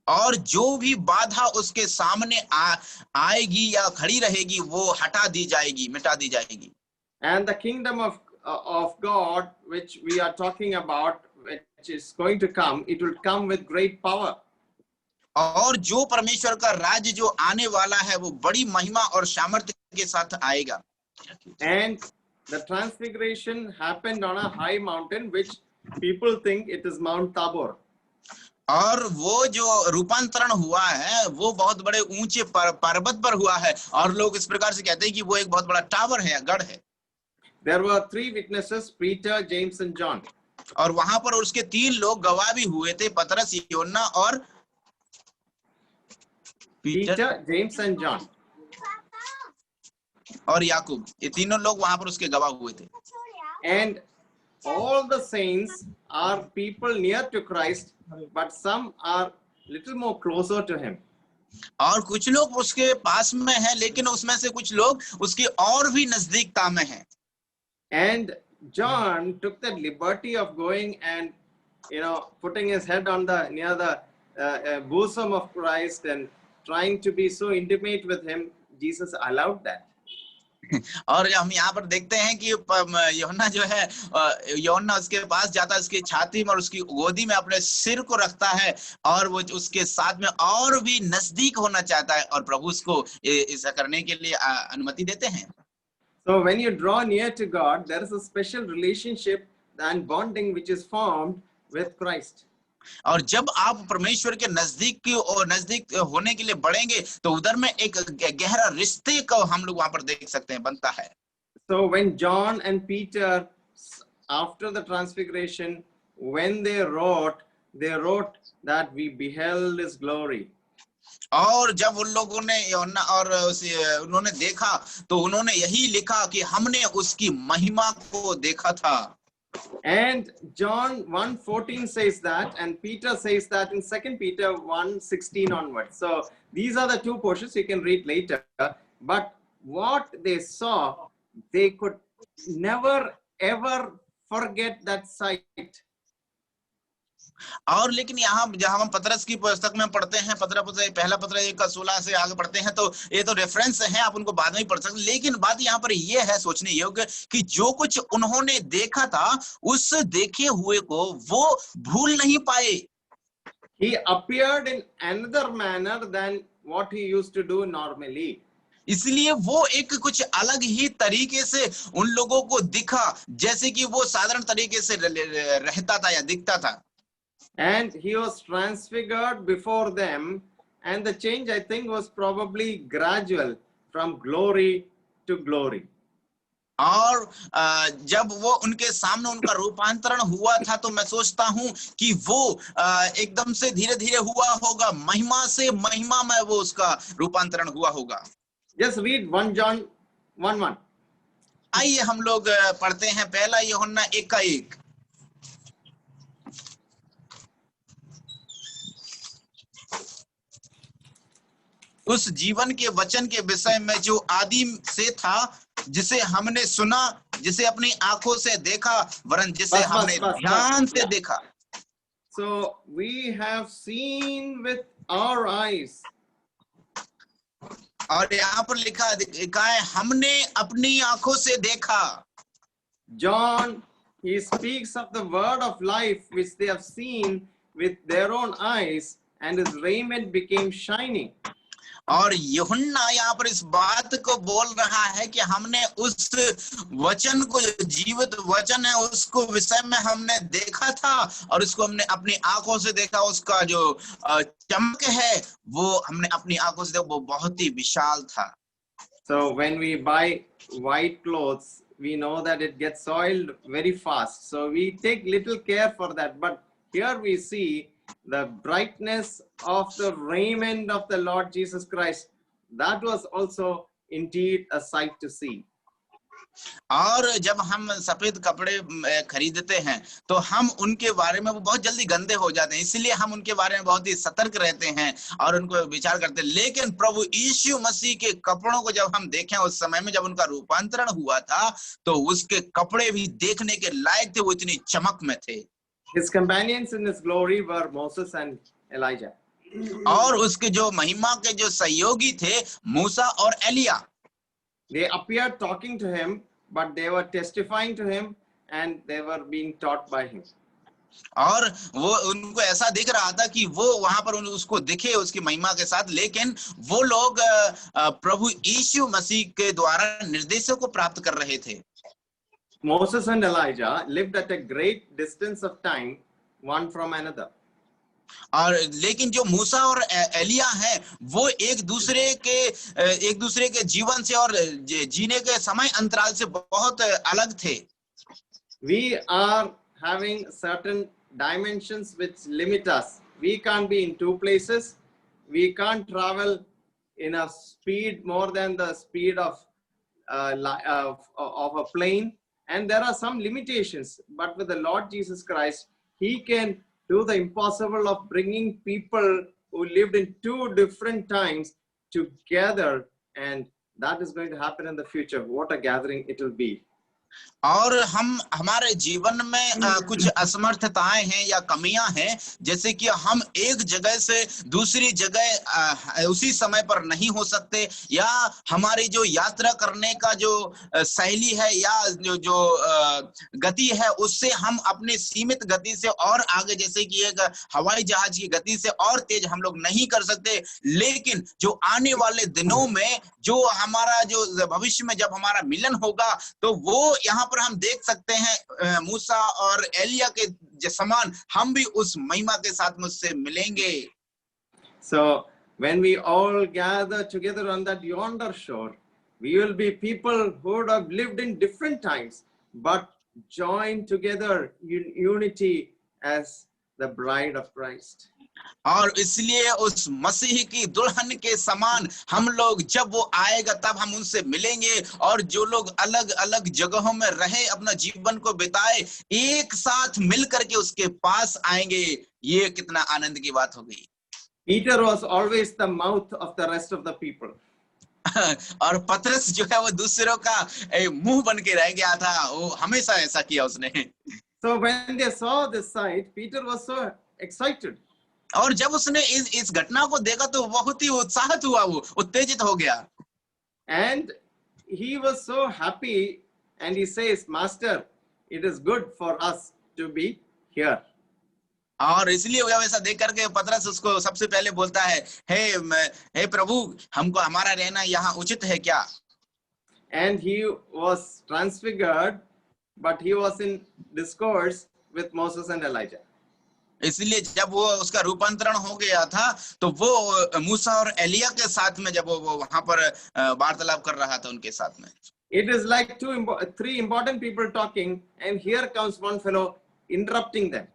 और जो भी बाधा उसके सामने आएगी या खड़ी रहेगी वो हटा दी जाएगी, मिटा दी जाएगी। And the kingdom of God, which we are talking about, which is going to come, it will come with great power. और जो परमेश्वर का राज्य जो आने वाला है वो बड़ी महिमा और सामर्थ्य के साथ आएगा। And the transfiguration happened on a high mountain, which people think it is Mount Tabor. और वो जो रूपांतरण हुआ है वो बहुत बड़े ऊंचे पर्वत पर हुआ है और लोग इस प्रकार से कहते हैं कि वो एक बहुत बड़ा टावर है, गढ़ है। There were 3 witnesses, Peter, James and John. और वहां पर उसके 3 लोग गवाह भी हुए थे, पतरस, यूहन्ना और Peter, James and John. और याकूब, ये तीनों लोग वहां पर उसके गवाह हुए थे। And all the saints are people near to Christ, but some are little more closer to him. और कुछ लोग उसके पास में हैं, लेकिन उसमें से कुछ लोग उसके और भी नजदीकता में हैं। And John took the liberty of going and, putting his head on near the bosom of Christ and trying to be so intimate with him. Jesus allowed that. और हम यहाँ पर देखते हैं कि यूहन्ना जो है, यूहन्ना उसके पास जाता है, उसकी छाती में और उसकी गोदी में अपने सिर को रखता है और वो उसके साथ में और भी नजदीक होना चाहता है और प्रभु उसको ऐसा करने के लिए अनुमति देते हैं। So when you draw near to God, there is a special relationship and bonding which is formed with Christ. और जब आप परमेश्वर के नजदीक होने के लिए बढ़ेंगे तो उधर में एक गहरा रिश्ते को हम लोग वहां पर देख सकते हैं, बनता है। So when John and Peter, after the transfiguration, when they wrote that we beheld his glory. और जब उन लोगों ने यूहन्ना और उन्होंने देखा तो उन्होंने यही लिखा कि हमने उसकी महिमा को देखा था। And John 1:14 says that, and Peter says that in 2 Peter 1:16 onwards. So these are the 2 portions you can read later. But what they saw, they could never ever forget that sight. और लेकिन यहाँ जहां हम पतरस की पुस्तक में पढ़ते हैं, पहला पत्र 1:16 से आगे पढ़ते हैं, तो ये तो रेफरेंस है, आप उनको बाद में पढ़ सकते हैं। लेकिन बात यहाँ पर ये है सोचने योग्य कि जो कुछ उन्होंने देखा था उस देखे हुए को वो भूल नहीं पाए। He appeared in another manner than what he used to do normally. इसलिए वो एक कुछ अलग ही तरीके से उन लोगों को दिखा, जैसे कि वो साधारण तरीके से रहता था या दिखता था। And he was transfigured before them, and the change, I think, was probably gradual from glory to glory. और जब वो उनके सामने उनका रूपांतरण हुआ था तो मैं सोचता हूं कि वो एकदम से धीरे धीरे हुआ होगा, महिमा से महिमा में वो उसका रूपांतरण हुआ होगा। Just read 1 John 1:1. आइए हम लोग पढ़ते हैं पहला यूहन्ना 1:1। उस जीवन के वचन के विषय में जो आदि से था, जिसे हमने सुना, जिसे अपनी आंखों से देखा, वरन जिसे हमने ध्यान से देखा। So we have seen with our eyes. और यहाँ पर लिखा है हमने अपनी आंखों से देखा। John, he speaks of the word of life which they have seen with their own eyes, and his raiment became shining. और यूहन्ना यहाँ पर इस बात को बोल रहा है कि हमने उस वचन को, जो जीवित वचन है, उसको विषय में हमने देखा था और उसको हमने अपनी आंखों से देखा। उसका जो चमक है वो हमने अपनी आंखों से देखा, वो बहुत ही विशाल था। So when we buy white clothes, we know that it gets soiled very fast. So we take little care for that. But here we see the brightness of the raiment of the Lord Jesus Christ. That was also indeed a sight to see. और जब हम सफेद कपड़े खरीदते हैं तो हम उनके बारे में वो बहुत जल्दी गंदे हो जाते हैं, इसलिए हम उनके बारे में बहुत ही सतर्क रहते हैं और उनको विचार करते हैं। लेकिन प्रभु यीशु मसीह के कपड़ों को जब हम देखें, उस समय में जब उनका रूपांतरण हुआ था तो उसके कपड़े भी देखने के लायक थे, वो इतनी चमक में थे। His companions in his glory were Moses and Elijah. और उसके जो महिमा के जो सहयोगी थे, मूसा और Elia. They appeared talking to him but they were testifying to him and they were being taught by him. और वो उनको ऐसा दिख रहा था कि वो वहां पर उसको दिखे उसकी महिमा के साथ, लेकिन वो लोग प्रभु यीशु मसीह के द्वारा निर्देशों को प्राप्त कर रहे थे। Moses and Elijah lived at a great distance of time, one from another. और लेकिन जो मूसा और एलिया है वो एक दूसरे के जीवन से और जीने के समय अंतराल से बहुत अलग थे। We are having certain dimensions which limit us. We can't be in two places. We can't travel in a speed more than the speed of a plane. And there are some limitations. But with the Lord Jesus Christ, He can do the impossible of bringing people who lived in two different times together. And that is going to happen in the future. What a gathering it will be. और हम हमारे जीवन में कुछ असमर्थताएं हैं या कमियां हैं, जैसे कि हम एक जगह से दूसरी जगह उसी समय पर नहीं हो सकते, या हमारी जो यात्रा करने का जो शैली है या जो गति है उससे हम अपनी सीमित गति से और आगे, जैसे कि एक हवाई जहाज की गति से और तेज हम लोग नहीं कर सकते। लेकिन जो आने वाले दिनों में जो हमारा जो भविष्य में जब हमारा मिलन होगा, तो वो यहाँ पर हम देख सकते हैं मूसा और एलिया के समान हम भी उस महिमा के साथ मुझसे मिलेंगे। So when we all gather together on that yonder shore, we will be people who would have lived in different times, but joined together in unity as the bride of Christ. और इसलिए उस मसीह की दुल्हन के समान हम लोग जब वो आएगा तब हम उनसे मिलेंगे, और जो लोग अलग अलग जगहों में रहे अपना जीवन को बिताए एक साथ मिल करके उसके पास आएंगे। ये कितना आनंद की बात होगी। Peter was always the mouth of the rest of the people. और पतरस जो है वो दूसरों का मुंह बन के रह गया था, वो हमेशा ऐसा किया उसने। So when they saw this sight, Peter was so excited. और जब उसने इस घटना को देखा तो बहुत ही उत्साहित हुआ, वो उत्तेजित हो गया। And he was so happy, and he says, Master, it is good for us to be here. और इसलिए वो ऐसा देख करके पतरस उसको सबसे पहले बोलता है, हे प्रभु, हमको हमारा रहना यहाँ उचित है क्या? And he was transfigured, but he was in discourse with Moses and Elijah. इसलिए जब वो उसका रूपांतरण हो गया था तो वो मूसा और एलिया के साथ में जब वो वहां पर वार्तालाप कर रहा था उनके साथ में। It is like three important people talking, and here comes one fellow interrupting them.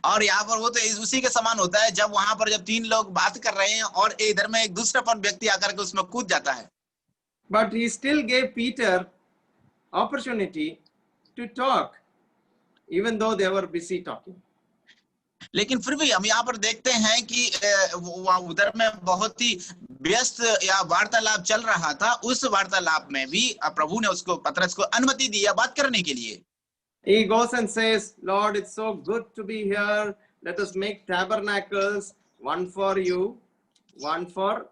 और यहाँ पर वो तो उसी के समान होता है जब वहां पर जब तीन लोग बात कर रहे हैं और इधर में एक दूसरा पर व्यक्ति आकर के उसमें कूद जाता है। But he still gave Peter opportunity to talk, even though they were busy talking. लेकिन फिर भी हम यहाँ पर देखते हैं कि उधर में बहुत ही व्यस्त या वार्तालाप चल रहा था, उस वार्तालाप में भी प्रभु ने उसको पतरस को अनुमति दी बात करने के लिए। He goes and says, Lord, it's so good to be here. Let us make tabernacles, one for you, one for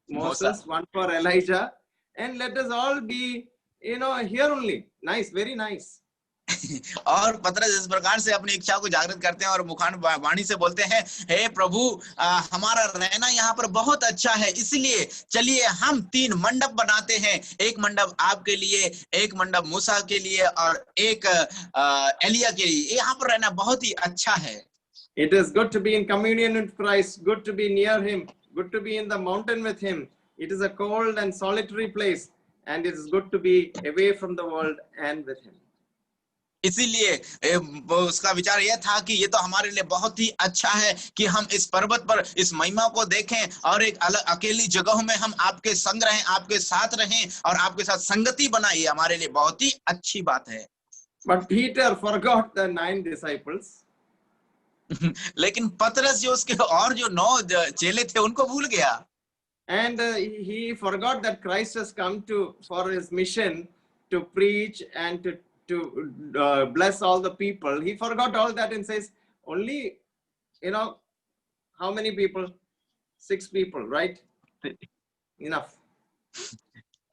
Moses, one for Elijah, and let us all be, here only. Nice, very nice. और पतरस इस प्रकार से अपनी इच्छा को जागृत करते हैं और मुखान वाणी से बोलते हैं, हे प्रभु, हमारा रहना यहाँ पर बहुत अच्छा है, इसलिए चलिए हम 3 मंडप बनाते हैं, एक मंडप आपके लिए, एक मंडप मूसा के लिए और एक एलिया के लिए। यहाँ पर रहना बहुत ही अच्छा है। It is good to be in communion with Christ, good to be near him, good to be in the mountain with him. It is a cold and solitary place, and it is good to be away from the world and with him. इसीलिए उसका विचार यह था कि ये तो हमारे लिए बहुत ही अच्छा है कि हम इस पर्वत पर इस महिमा को देखें और एक अलग अकेली जगहों में हम आपके संग रहें, आपके साथ रहें और आपके साथ संगति बनाएं, ये हमारे लिए बहुत ही अच्छी बात है। But Peter forgot the 9 disciples. लेकिन पतरस जो उसके और जो 9 चेले थे उनको भूल गया। And he forgot that Christ has come for his mission to preach and to bless all the people. He forgot all that and says, only, how many people? 6 people, right? Enough.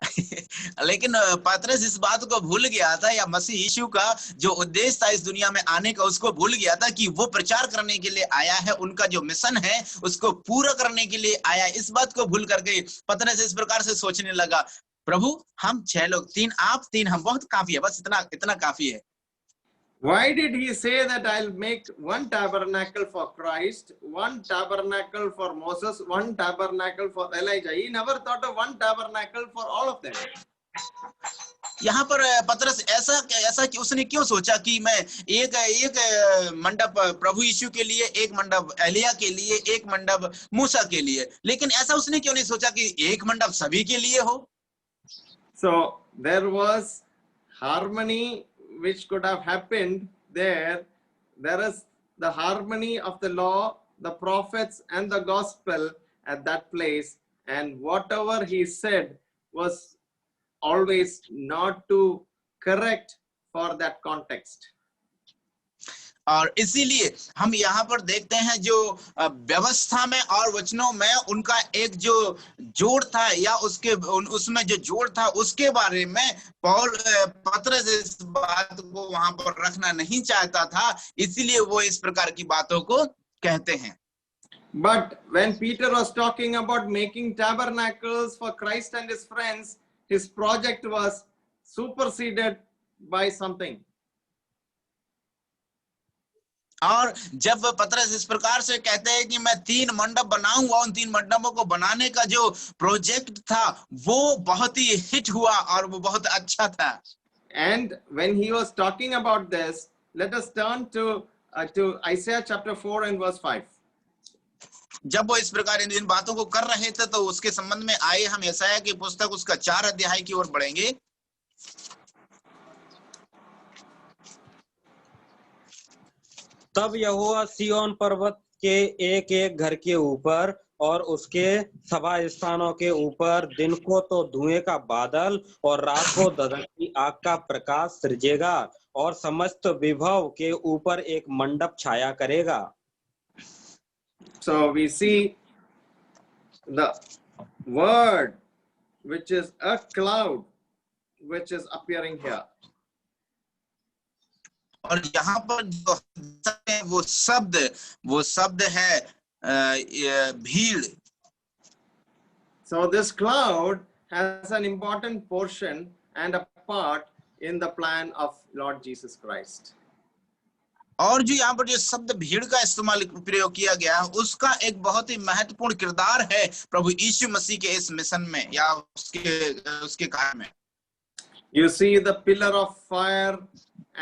लेकिन पतरस इस बात को भूल गया था, या मसीह यीशु का जो उद्देश्य था इस दुनिया में आने का, उसको भूल गया था कि वो प्रचार करने के लिए आया है, उनका जो मिशन है उसको पूरा करने के लिए आया। इस बात को भूल करके पतरस इस प्रकार से सोचने लगा, प्रभु हम 6 लोग, 3 आप 3 हम, बहुत काफी है, बस इतना इतना काफी है। Why did he say that I'll make one tabernacle for Christ, one tabernacle for Moses, one tabernacle for Elijah? He never thought of one tabernacle for all of them. यहाँ पर पतरस ऐसा कि उसने क्यों सोचा कि मैं एक मंडप प्रभु यीशु के लिए, एक मंडप एलिया के लिए, एक मंडप मूसा के लिए, लेकिन ऐसा उसने क्यों नहीं सोचा कि एक मंडप सभी के लिए हो? So there was harmony which could have happened there. There is the harmony of the law, the prophets, and the gospel at that place. And whatever he said was always not to correct for that context. और इसीलिए हम यहाँ पर देखते हैं जो व्यवस्था में और वचनों में उनका एक जो जोड़ था, या उसमें जो जोड़ था उसके बारे में पतरस इस बात को वहां पर रखना नहीं चाहता था, इसीलिए वो इस प्रकार की बातों को कहते हैं। But when Peter was talking about making tabernacles for Christ and his friends, his project was superseded by something. और जब पतरस इस प्रकार से कहते हैं कि मैं 3 मंडप बनाऊंगा, उन 3 मंडपों को बनाने का जो प्रोजेक्ट था वो बहुत ही हिट हुआ और वो बहुत अच्छा था। And when he was talking about this, let us turn to Isaiah chapter 4 and verse 5. जब वो इस प्रकार इन बातों को कर रहे थे तो उसके संबंध में आए हम यशायाह की पुस्तक उसका 4 अध्याय की ओर बढ़ेंगे। तब यहोवा सिय्योन पर्वत के एक एक घर के ऊपर और उसके सभा स्थानों के ऊपर दिन को तो धुएं का बादल और रात को धधकती आग का प्रकाश सृजेगा, और समस्त विभव के ऊपर एक मंडप छाया करेगा। So we see the word, which is a cloud, which is appearing here. और यहाँ पर जो वो शब्द है भीड़। So this cloud has an important portion and a part in the plan of Lord Jesus Christ. और जो यहाँ पर जो शब्द भीड़ का इस्तेमाल प्रयोग किया गया है उसका एक बहुत ही महत्वपूर्ण किरदार है प्रभु यीशु मसीह के इस मिशन में या उसके कार्य में। You see the pillar of fire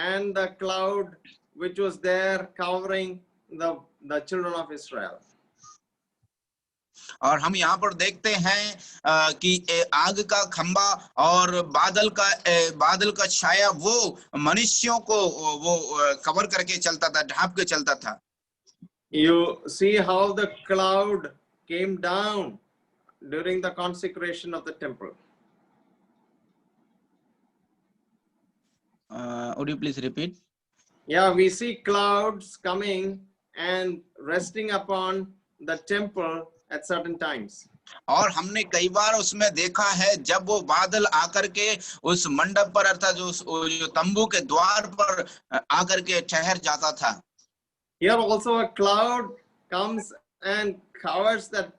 and the cloud which was there covering the children of Israel. और हम यहाँ पर देखते हैं कि आग का खंबा और बादल का छाया वो मनुष्यों को वो कवर करके चलता था, ढांप के चलता था। You see how the cloud came down during the consecration of the temple. Would you please repeat? Yeah, we see clouds coming and resting upon the temple at certain times. और हमने कई बार उसमें देखा है जब वो बादल आकर के उस मंडप पर अर्थात जो तंबू के द्वार पर आकर के ठहर जाता था। Here also a cloud comes and covers that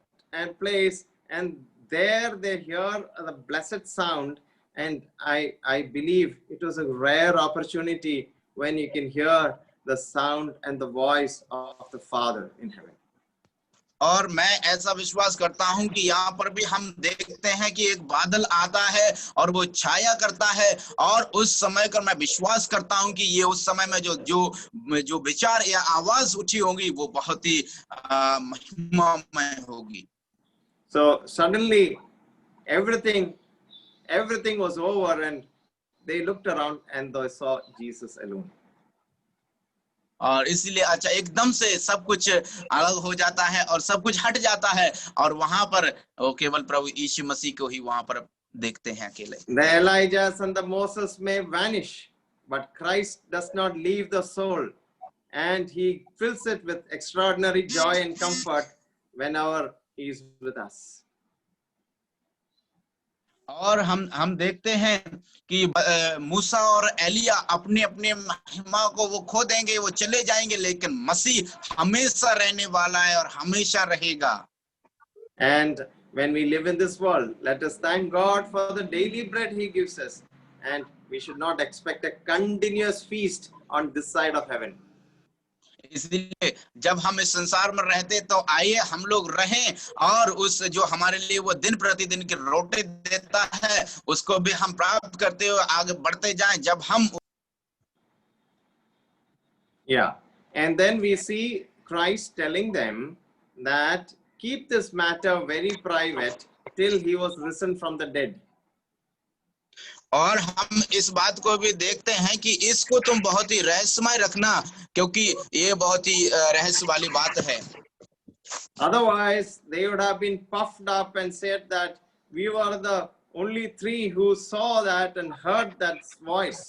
place, and there they hear the blessed sound. And I believe it was a rare opportunity when you can hear the sound and the voice of the Father in heaven. और मैं ऐसा विश्वास करता हूं कि यहाँ पर भी हम देखते हैं कि एक बादल आता है और वो छाया करता है, और उस समय का मैं विश्वास करता हूं कि ये उस समय में जो विचार या आवाज उठी होगी वो बहुत ही महिमामय होगी। So suddenly everything was over, and they looked around and they saw Jesus alone. और इसीलिए अच्छा एकदम से सब कुछ अलग हो जाता है और सब कुछ हट जाता है, और वहां पर वो केवल प्रभु यीशु मसीह को ही वहां पर देखते हैं अकेले। The Elijahs and the Moses may vanish, but Christ does not leave the soul, and he fills it with extraordinary joy and comfort whenever he is with us. और हम देखते हैं कि मूसा और एलिया अपने अपने महिमा को वो खो देंगे, वो चले जाएंगे, लेकिन मसीह हमेशा रहने वाला है और हमेशा रहेगा। And when we live in this world, let us thank God for the daily bread He gives us. And we should not expect a continuous feast on this side of heaven. इसलिए जब हम इस संसार में रहते तो आइए हम लोग रहें और उस जो हमारे लिए वो दिन प्रतिदिन की रोटी देता है उसको भी हम प्राप्त करते हुए आगे बढ़ते जाएं। जब हम Yeah. And then we see Christ telling them that keep this matter very private till He was risen from the dead. और हम इस बात को भी देखते हैं कि इसको तुम बहुत ही रहस्यमय रखना, क्योंकि ये बहुत ही रहस्य वाली बात है। Otherwise, they would have been puffed up and said that we were the only three who saw that and heard that voice.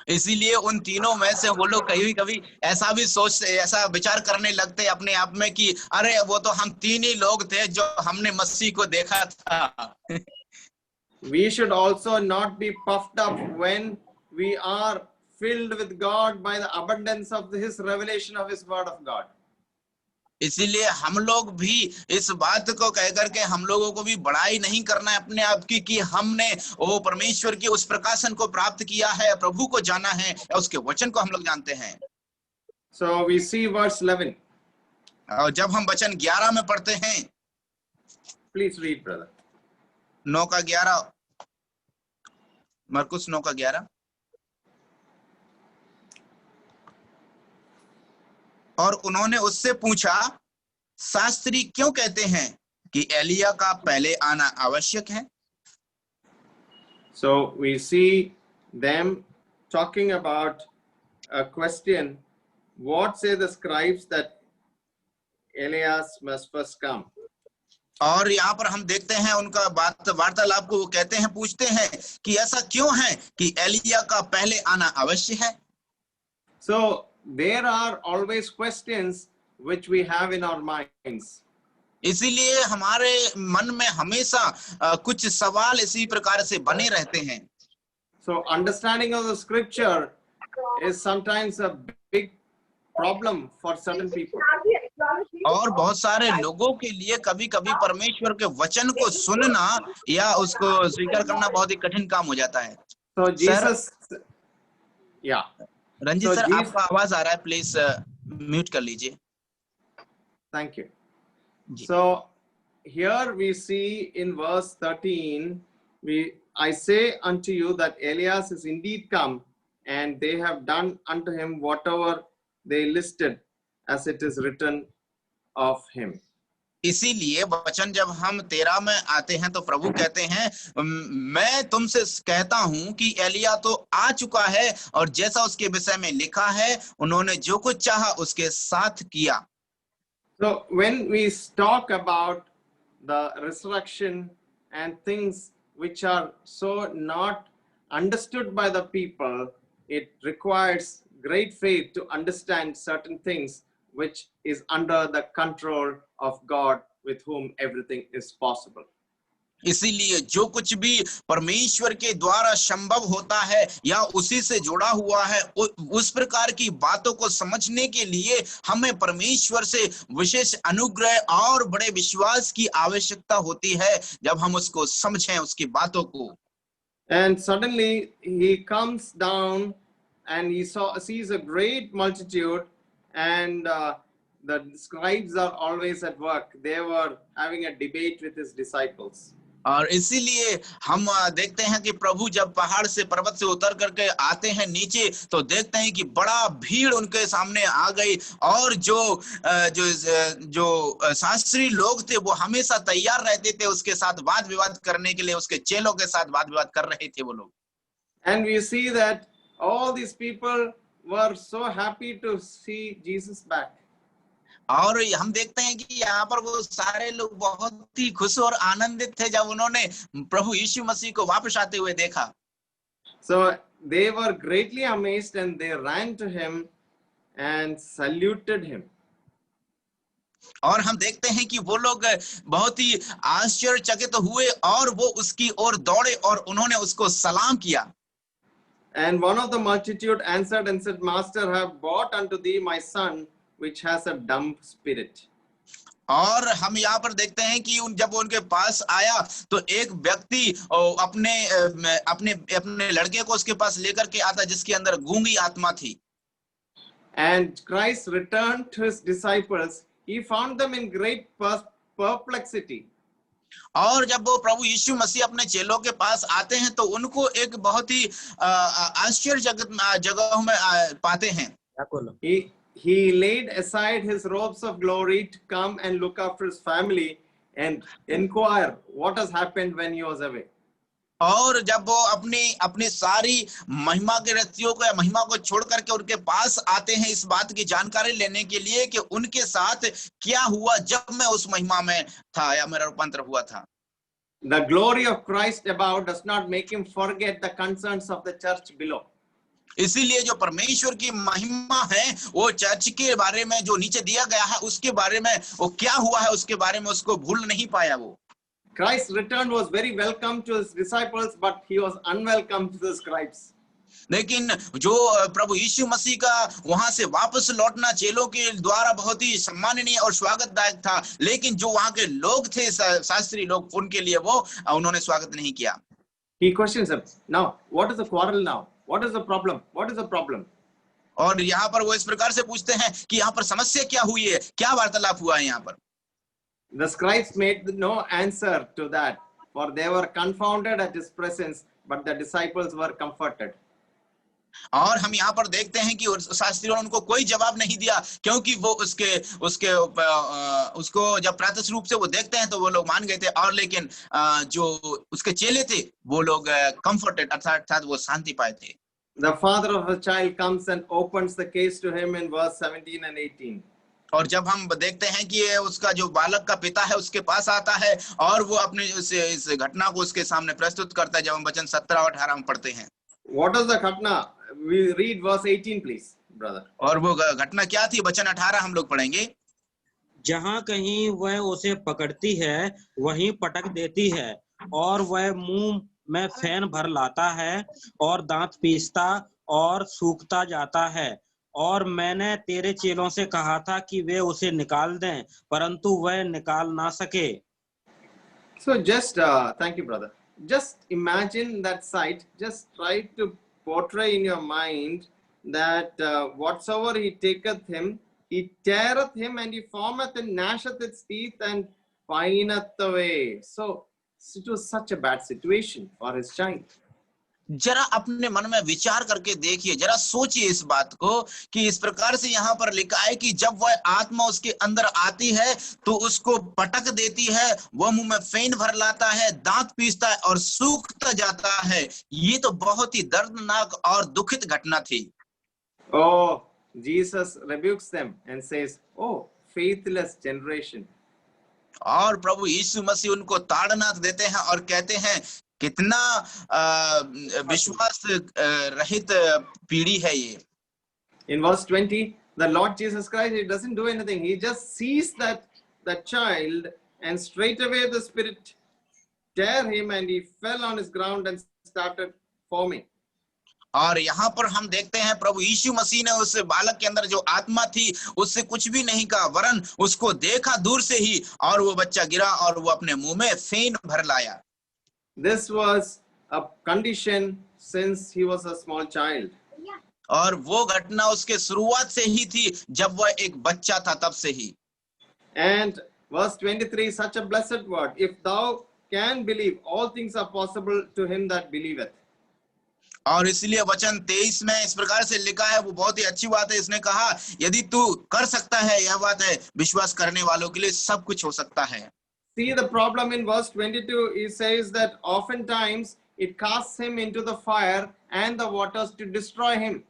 इसीलिए उन तीनों में से वो लोग कभी कभी ऐसा भी सोचते, ऐसा विचार करने लगते अपने आप में कि अरे वो तो हम तीन ही लोग थे जो हमने मसीह को देखा था। We should also not be puffed up when we are filled with God by the abundance of His revelation of His word of God. इसीलिए हम लोग भी इस बात को कह करके हम लोगों को भी बड़ाई नहीं करना है अपने आप की कि हमने वो परमेश्वर के उस प्रकाशन को प्राप्त किया है, प्रभु को जाना है, उसके वचन को हम लोग जानते हैं। So we see verse 11. और जब हम वचन 11 में पढ़ते हैं, Please read, brother. 9 का 11, मरकुस 9 का 11। और उन्होंने उससे पूछा, शास्त्री क्यों कहते हैं कि एलिया का पहले आना आवश्यक है? So we see them talking about a question. What say the scribes that Elias must first come? और यहाँ पर हम देखते हैं उनका वार्तालाप को, वो कहते हैं, पूछते हैं कि ऐसा क्यों है कि एलिया का पहले आना अवश्य है। So there are always questions which we have in our minds. इसीलिए हमारे मन में हमेशा कुछ सवाल इसी प्रकार से बने रहते हैं। So understanding of the scripture is sometimes a big problem for certain people. और बहुत सारे लोगों के लिए कभी कभी परमेश्वर के वचन को सुनना या उसको स्वीकार करना बहुत ही कठिन काम हो जाता है। So Jesus, yeah. Ranjit So sir, Jesus, आपका आवाज आ रहा है, प्लीज म्यूट कर लीजिए। thank you. So here we see in verse 13, I say unto you that Elias is indeed come, and they have done unto him whatever they listed, as it is written of him. इसीलिए वचन जब हम 13 में आते हैं तो प्रभु कहते हैं, मैं तुमसे कहता हूं कि एलिया तो आ चुका है और जैसा उसके विषय में लिखा है उन्होंने जो कुछ चाहा उसके साथ किया। So when we talk about the resurrection and things which are so not understood by the people, it requires great faith to understand certain things which is under the control of God, with whom everything is possible. इसीलिए जो कुछ भी परमेश्वर के द्वारा संभव होता है या उसी से जुड़ा हुआ है, उस प्रकार की बातों को समझने के लिए हमें परमेश्वर से विशेष अनुग्रह और बड़े विश्वास की आवश्यकता होती है, जब हम उसको समझें, उसकी बातों को। And suddenly he comes down and he sees a great multitude, and the scribes are always at work. They were having a debate with his disciples. और इसीलिए हम देखते हैं कि प्रभु जब पहाड़ से, पर्वत से उतर करके आते हैं नीचे, तो देखते हैं कि बड़ा भीड़ उनके सामने आ गई और जो शास्त्री लोग थे वो हमेशा तैयार रहते थे उसके साथ वाद विवाद करने के लिए, उसके चेलों के साथ वाद विवाद कर रहे थे वो लोग। And we see that all these people were so happy to see Jesus back. और हम देखते हैं कि यहाँ पर वो सारे लोग बहुत ही खुश और आनंदित थे जब उन्होंने प्रभु यीशु मसीह को वापस आते हुए देखा। So they were greatly amazed and they ran to him and saluted him. और हम देखते हैं कि वो लोग बहुत ही आश्चर्यचकित हुए और वो उसकी ओर दौड़े और उन्होंने उसको सलाम किया। And one of the multitude answered and said, Master, have brought unto thee my son, which has a dumb spirit. और हम यहाँ पर देखते हैं कि जब वो उनके पास आया तो एक व्यक्ति अपने अपने लड़के को उसके पास लेकर के आता जिसके अंदर गूंगी आत्मा थी। And Christ returned to his disciples. He found them in great perplexity. और जब वो प्रभु यीशु मसीह अपने चेलों के पास आते हैं तो उनको एक बहुत ही आश्चर्यजनक जगहों में पाते हैं। He laid aside his robes of glory to come and look after his family and inquire what has happened when he was away. और जब वो अपनी सारी महिमा के रथियों को या महिमा को छोड़ करके उनके पास आते हैं इस बात की जानकारी लेने के लिए कि उनके साथ क्या हुआ जब मैं उस महिमा में था या मेरा रूपांतर हुआ था। The glory of Christ above does not make him forget the concerns of the church below. इसीलिए जो परमेश्वर की महिमा है वो चर्च के बारे में जो नीचे दिया गया है उसके बारे में वो क्या हुआ है उसके बारे में उसको भूल नहीं पाया। वो Christ's return was very welcome to his disciples, but he was unwelcome to the scribes. लेकिन जो प्रभु यीशु मसीह का वहां से वापस लौटना चेलों के द्वारा बहुत ही सम्माननीय और स्वागतदायक था, लेकिन जो वहां के लोग थे शास्त्री लोग उनके लिए वो उन्होंने स्वागत नहीं किया। He questions them. Now, what is the quarrel now? What is the problem? What is the problem? और यहाँ पर वो इस प्रकार से पूछते हैं कि यहाँ पर समस्या क्या हुई है, क्या वार्तालाप हुआ है यहाँ पर। The scribes made no answer to that, for they were confounded at his presence, but the disciples were comforted. और हम यहाँ पर देखते हैं कि शास्त्रियों ने उनको कोई जवाब नहीं दिया क्योंकि वो उसको जब प्रत्यक्ष रूप से वो देखते हैं तो वो लोग मान गए थे, और लेकिन जो उसके चेले थे वो लोग कंफर्टेड अर्थात वो शांति पाए थे। The father of the child comes and opens the case to him in verse 17 and 18. और जब हम देखते हैं कि ये उसका जो बालक का पिता है उसके पास आता है और वो अपने इस घटना को उसके सामने प्रस्तुत करता है, जब हम वचन 17 और 18 में पढ़ते हैं। What is the घटना? We read verse 18, please, brother. और वो घटना क्या थी? वचन 18 हम लोग पढ़ेंगे। जहाँ कहीं वह उसे पकड़ती है वहीं पटक देती है, और वह मुंह में फेन भर लाता है और दांत पीसता और सूखता जाता है। और मैंने तेरे चेलों से कहा था कि वे उसे निकाल दें, परंतु वह निकाल ना सके। So just, thank you, brother. Just imagine that sight. Just try to portray in your mind that whatsoever he taketh him, he teareth him, and he formeth and gnasheth its teeth and pineth away. So it was such a bad situation for his child. जरा अपने मन में विचार करके देखिए, जरा सोचिए इस बात को कि इस प्रकार से यहाँ पर लिखा है कि जब वह आत्मा उसके अंदर आती है तो उसको पटक देती है, वह मुंह में फेन भर लाता है, दांत पीसता है और सूखता जाता है। ये तो बहुत ही दर्दनाक और दुखित घटना थी। Oh, Jesus rebukes them and says, "Oh, faithless generation." और प्रभु यीशु मसीह उनको ताड़ना देते हैं और कहते हैं कितना विश्वास रहित पीढ़ी है ये। In verse 20, the Lord Jesus Christ, he doesn't do anything. He just sees that child, and straight away the spirit tear him, and he fell on his ground and started foaming. और यहाँ पर हम देखते हैं प्रभु यीशु मसीह ने उस बालक के अंदर जो आत्मा थी उससे कुछ भी नहीं कहा, वरन उसको देखा दूर से ही और वो बच्चा गिरा और वो अपने मुंह में फेन भर लाया। This was a condition since he was a small child. और वो घटना उसके शुरुआत से ही थी, जब वह एक बच्चा था तब से ही। And verse 23, such a blessed word. If thou can believe, all things are possible to him that believeth. और इसलिए वचन 23 में इस प्रकार से लिखा है, वो बहुत ही अच्छी बात है। इसने कहा यदि तू कर सकता है, यह बात है विश्वास करने वालों के लिए सब कुछ हो सकता है। See the problem in verse 22, he says that oftentimes it casts him into the fire and the waters to destroy him.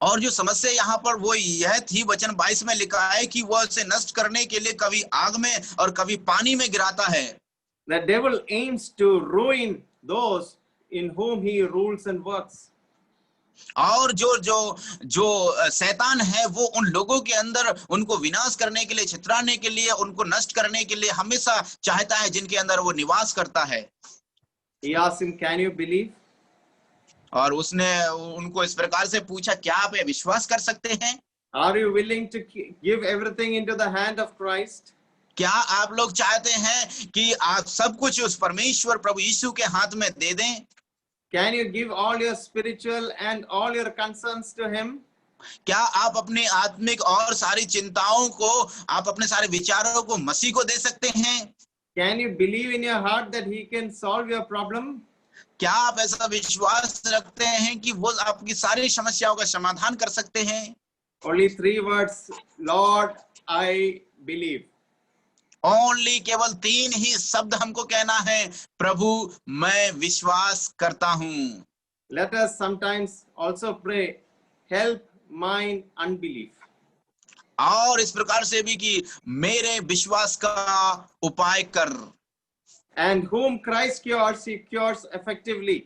और जो समस्या यहाँ पर वो यह थी, वचन 22 में लिखा है कि वह उसे नष्ट करने के लिए कभी आग में और कभी पानी में गिराता है। The devil aims to ruin those in whom he rules and works. और जो जो जो शैतान है वो उन लोगों के अंदर उनको विनाश करने के लिए, छितराने के लिए, उनको नष्ट करने के लिए हमेशा चाहता है, जिनके अंदर वो निवास करता है। He asked him, "Can you believe?" और उसने उनको इस प्रकार से पूछा, क्या आप ये विश्वास कर सकते हैं? Are you willing to give everything into the hand of Christ? क्या आप लोग चाहते हैं कि आप सब कुछ उस परमेश्वर प्रभु यीशु के हाथ में दे दें? Can you give all your spiritual and all your concerns to him? क्या आप अपने आत्मिक और सारी चिंताओं को, आप अपने सारे विचारों को मसीह को दे सकते हैं? Can you believe in your heart that he can solve your problem? क्या आप ऐसा विश्वास रखते हैं कि वो आपकी सारी समस्याओं का समाधान कर सकते हैं? Only 3 words, Lord, I believe. Only केवल 3 ही शब्द हमको कहना है, प्रभु मैं विश्वास करता हूं। Let us sometimes also pray, help mine unbelief. और इस प्रकार से भी कि मेरे विश्वास का उपाय कर। And whom Christ cures, he cures effectively.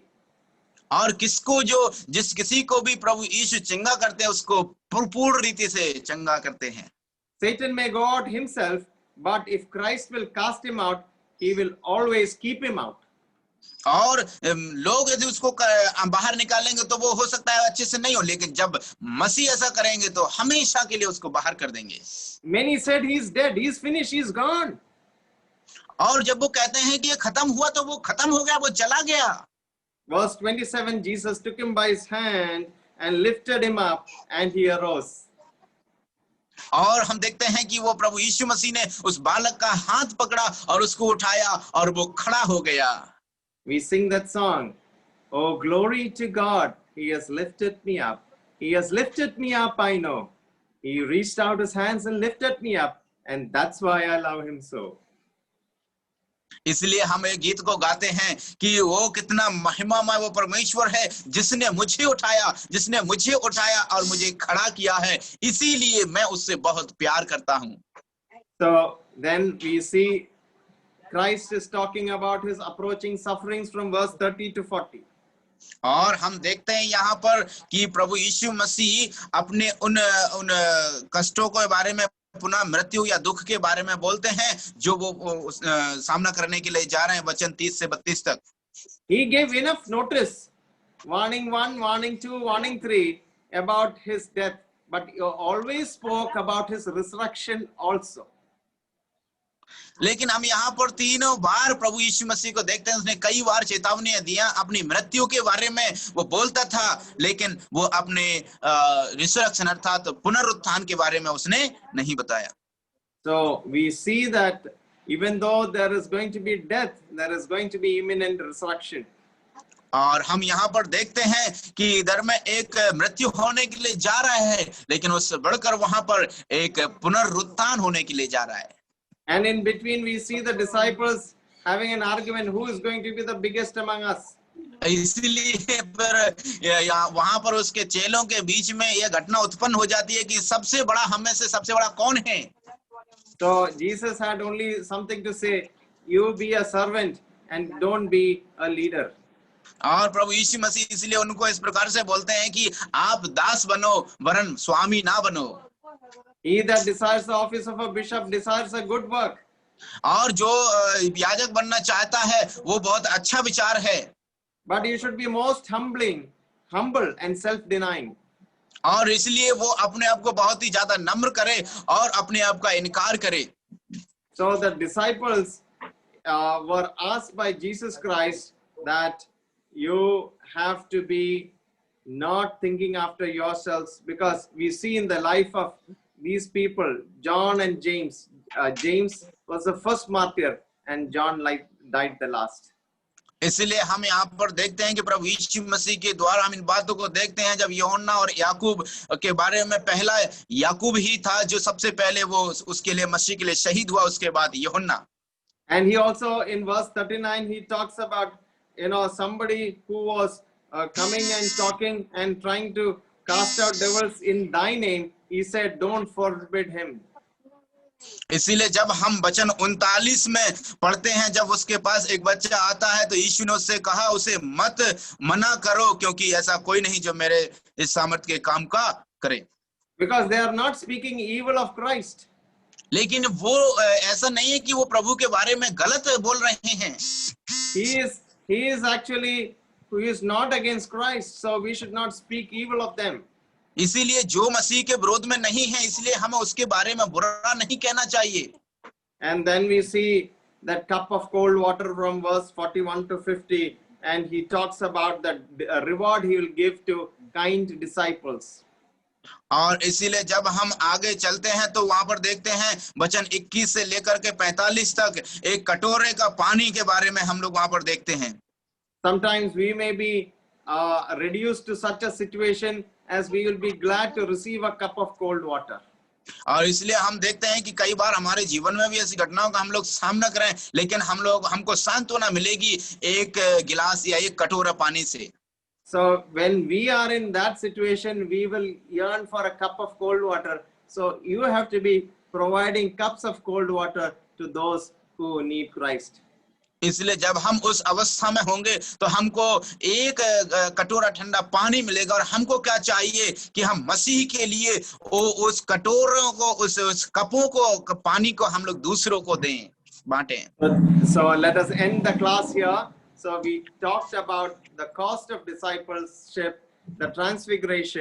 और किसको जिस किसी को भी प्रभु यीशु चंगा करते हैं, उसको पूर्ण रीति से चंगा करते हैं। Satan may go out himself, but if Christ will cast him out, he will always keep him out. और लोग यदि उसको बाहर निकालेंगे तो वो हो सकता है अच्छे से नहीं हो, लेकिन जब मसीह ऐसा करेंगे तो हमेशा के लिए उसको बाहर कर देंगे। Many said he's dead, he's finished, he's gone. और जब वो कहते हैं कि ये खत्म हुआ तो वो खत्म हो गया, वो चला गया। Verse 27, Jesus took him by his hand and lifted him up, and he arose. और हम देखते हैं कि वो प्रभु यीशु मसीह ने उस बालक का हाथ पकड़ा और उसको उठाया और वो खड़ा हो गया। We sing that song, "Oh, glory to God, he has lifted me up. He has lifted me up, I know. He reached out his hands and lifted me up, and that's why I love him so." इसलिए हम एक गीत को गाते हैं कि वो कितना महिमामय वो परमेश्वर है जिसने मुझे उठाया और मुझे खड़ा किया है, इसीलिए मैं उससे बहुत प्यार करता हूं। So then we see Christ is talking about his approaching sufferings from verse 30 to 40. और हम देखते हैं यहाँ पर कि प्रभु यीशु मसीह अपने उन कष्टों के बारे में, पुनः मृत्यु या दुख के बारे में बोलते हैं जो वो सामना करने के लिए जा रहे हैं, वचन 30 से 32 तक। He gave enough notice, warning 1, warning 2, warning 3 about his death, but he always spoke about his resurrection also. लेकिन हम यहाँ पर 3 बार प्रभु यीशु मसीह को देखते हैं, उसने कई बार चेतावनी दिया अपनी मृत्यु के बारे में वो बोलता था, लेकिन वो अपने रिसरेक्शन अर्थात पुनरुत्थान के बारे में उसने नहीं बताया। So we see that even though there is going to be death, there is going to be imminent resurrection. और हम यहाँ पर देखते हैं कि इधर में एक मृत्यु होने के लिए जा रहा है, लेकिन उससे बढ़कर वहां पर एक पुनरुत्थान होने के लिए जा रहा है। And in between we see the disciples having an argument, who is going to be the biggest among us. इसलिए पर वहां पर उसके चेलों के बीच में यह घटना उत्पन्न हो जाती है कि सबसे बड़ा हम में से सबसे बड़ा कौन है। So Jesus had only something to say, you be a servant and don't be a leader. और प्रभु यीशु मसीह इसलिए उनको इस प्रकार से बोलते हैं कि आप दास बनो वरन स्वामी ना बनो। He that desires the office of a bishop desires a good work. और जो याजक बनना चाहता है वो बहुत अच्छा विचार है। But you should be most humble and self-denying. और इसलिए वो अपने आप को बहुत ही ज्यादा नम्र करे और अपने आप का इनकार करे। So the disciples were asked by Jesus Christ that you have to be not thinking after yourselves, because we see in the life of these people, John and James. James was the first martyr and John died the last. इसलिए हम यहाँ पर देखते हैं कि प्रभु यीशु मसीह के द्वारा हम इन बातों को देखते हैं, जब यूहन्ना और याकूब के बारे में पहला याकूब ही था जो सबसे पहले वो उसके लिए मसीह के लिए शहीद हुआ, उसके बाद यूहन्ना। And he also in verse 39 he talks about somebody who was coming and talking and trying to cast out devils in thy name. He said, don't forbid him. इसीलिए जब हम वचन 39 में पढ़ते हैं, जब उसके पास एक बच्चा आता है तो यीशु ने उससे कहा, उसे मत मना करो, क्योंकि ऐसा कोई नहीं जो मेरे इस सामर्थ्य के काम का करे। Because they are not speaking evil of Christ. लेकिन वो ऐसा नहीं है कि वो प्रभु के बारे में गलत बोल रहे हैं। He is actually who is not against Christ, so we should not speak evil of them. इसीलिए जो मसीह के विरोध में नहीं है, इसलिए हमें उसके बारे में बुरा नहीं कहना चाहिए। And then we see that cup of cold water from verse 41 to 50, and he talks about the reward he will give to kind disciples. और इसीलिए जब हम आगे चलते हैं तो वहां पर देखते हैं वचन 21 से लेकर के 45 तक एक कटोरे का पानी के बारे में हम लोग वहां पर देखते हैं। Sometimes we may be reduced to such a situation as we will be glad to receive a cup of cold water. और इसलिए हम देखते हैं कि कई बार हमारे जीवन में भी ऐसी घटनाओं का हम लोग सामना करें, लेकिन हमको सांत्वना मिलेगी एक गिलास या एक कटोरा पानी से। So when we are in that situation, we will yearn for a cup of cold water. So you have to be providing cups of cold water to those who need Christ. इसलिए जब हम उस अवस्था में होंगे तो हमको एक कटोरा ठंडा पानी मिलेगा, और हमको क्या चाहिए कि हम मसीह के लिए उस कटोरों को, उस कपों को, पानी को हम लोग दूसरों को दें, बांटें। So let us end the class here. So we talked about the cost of discipleship, the transfiguration.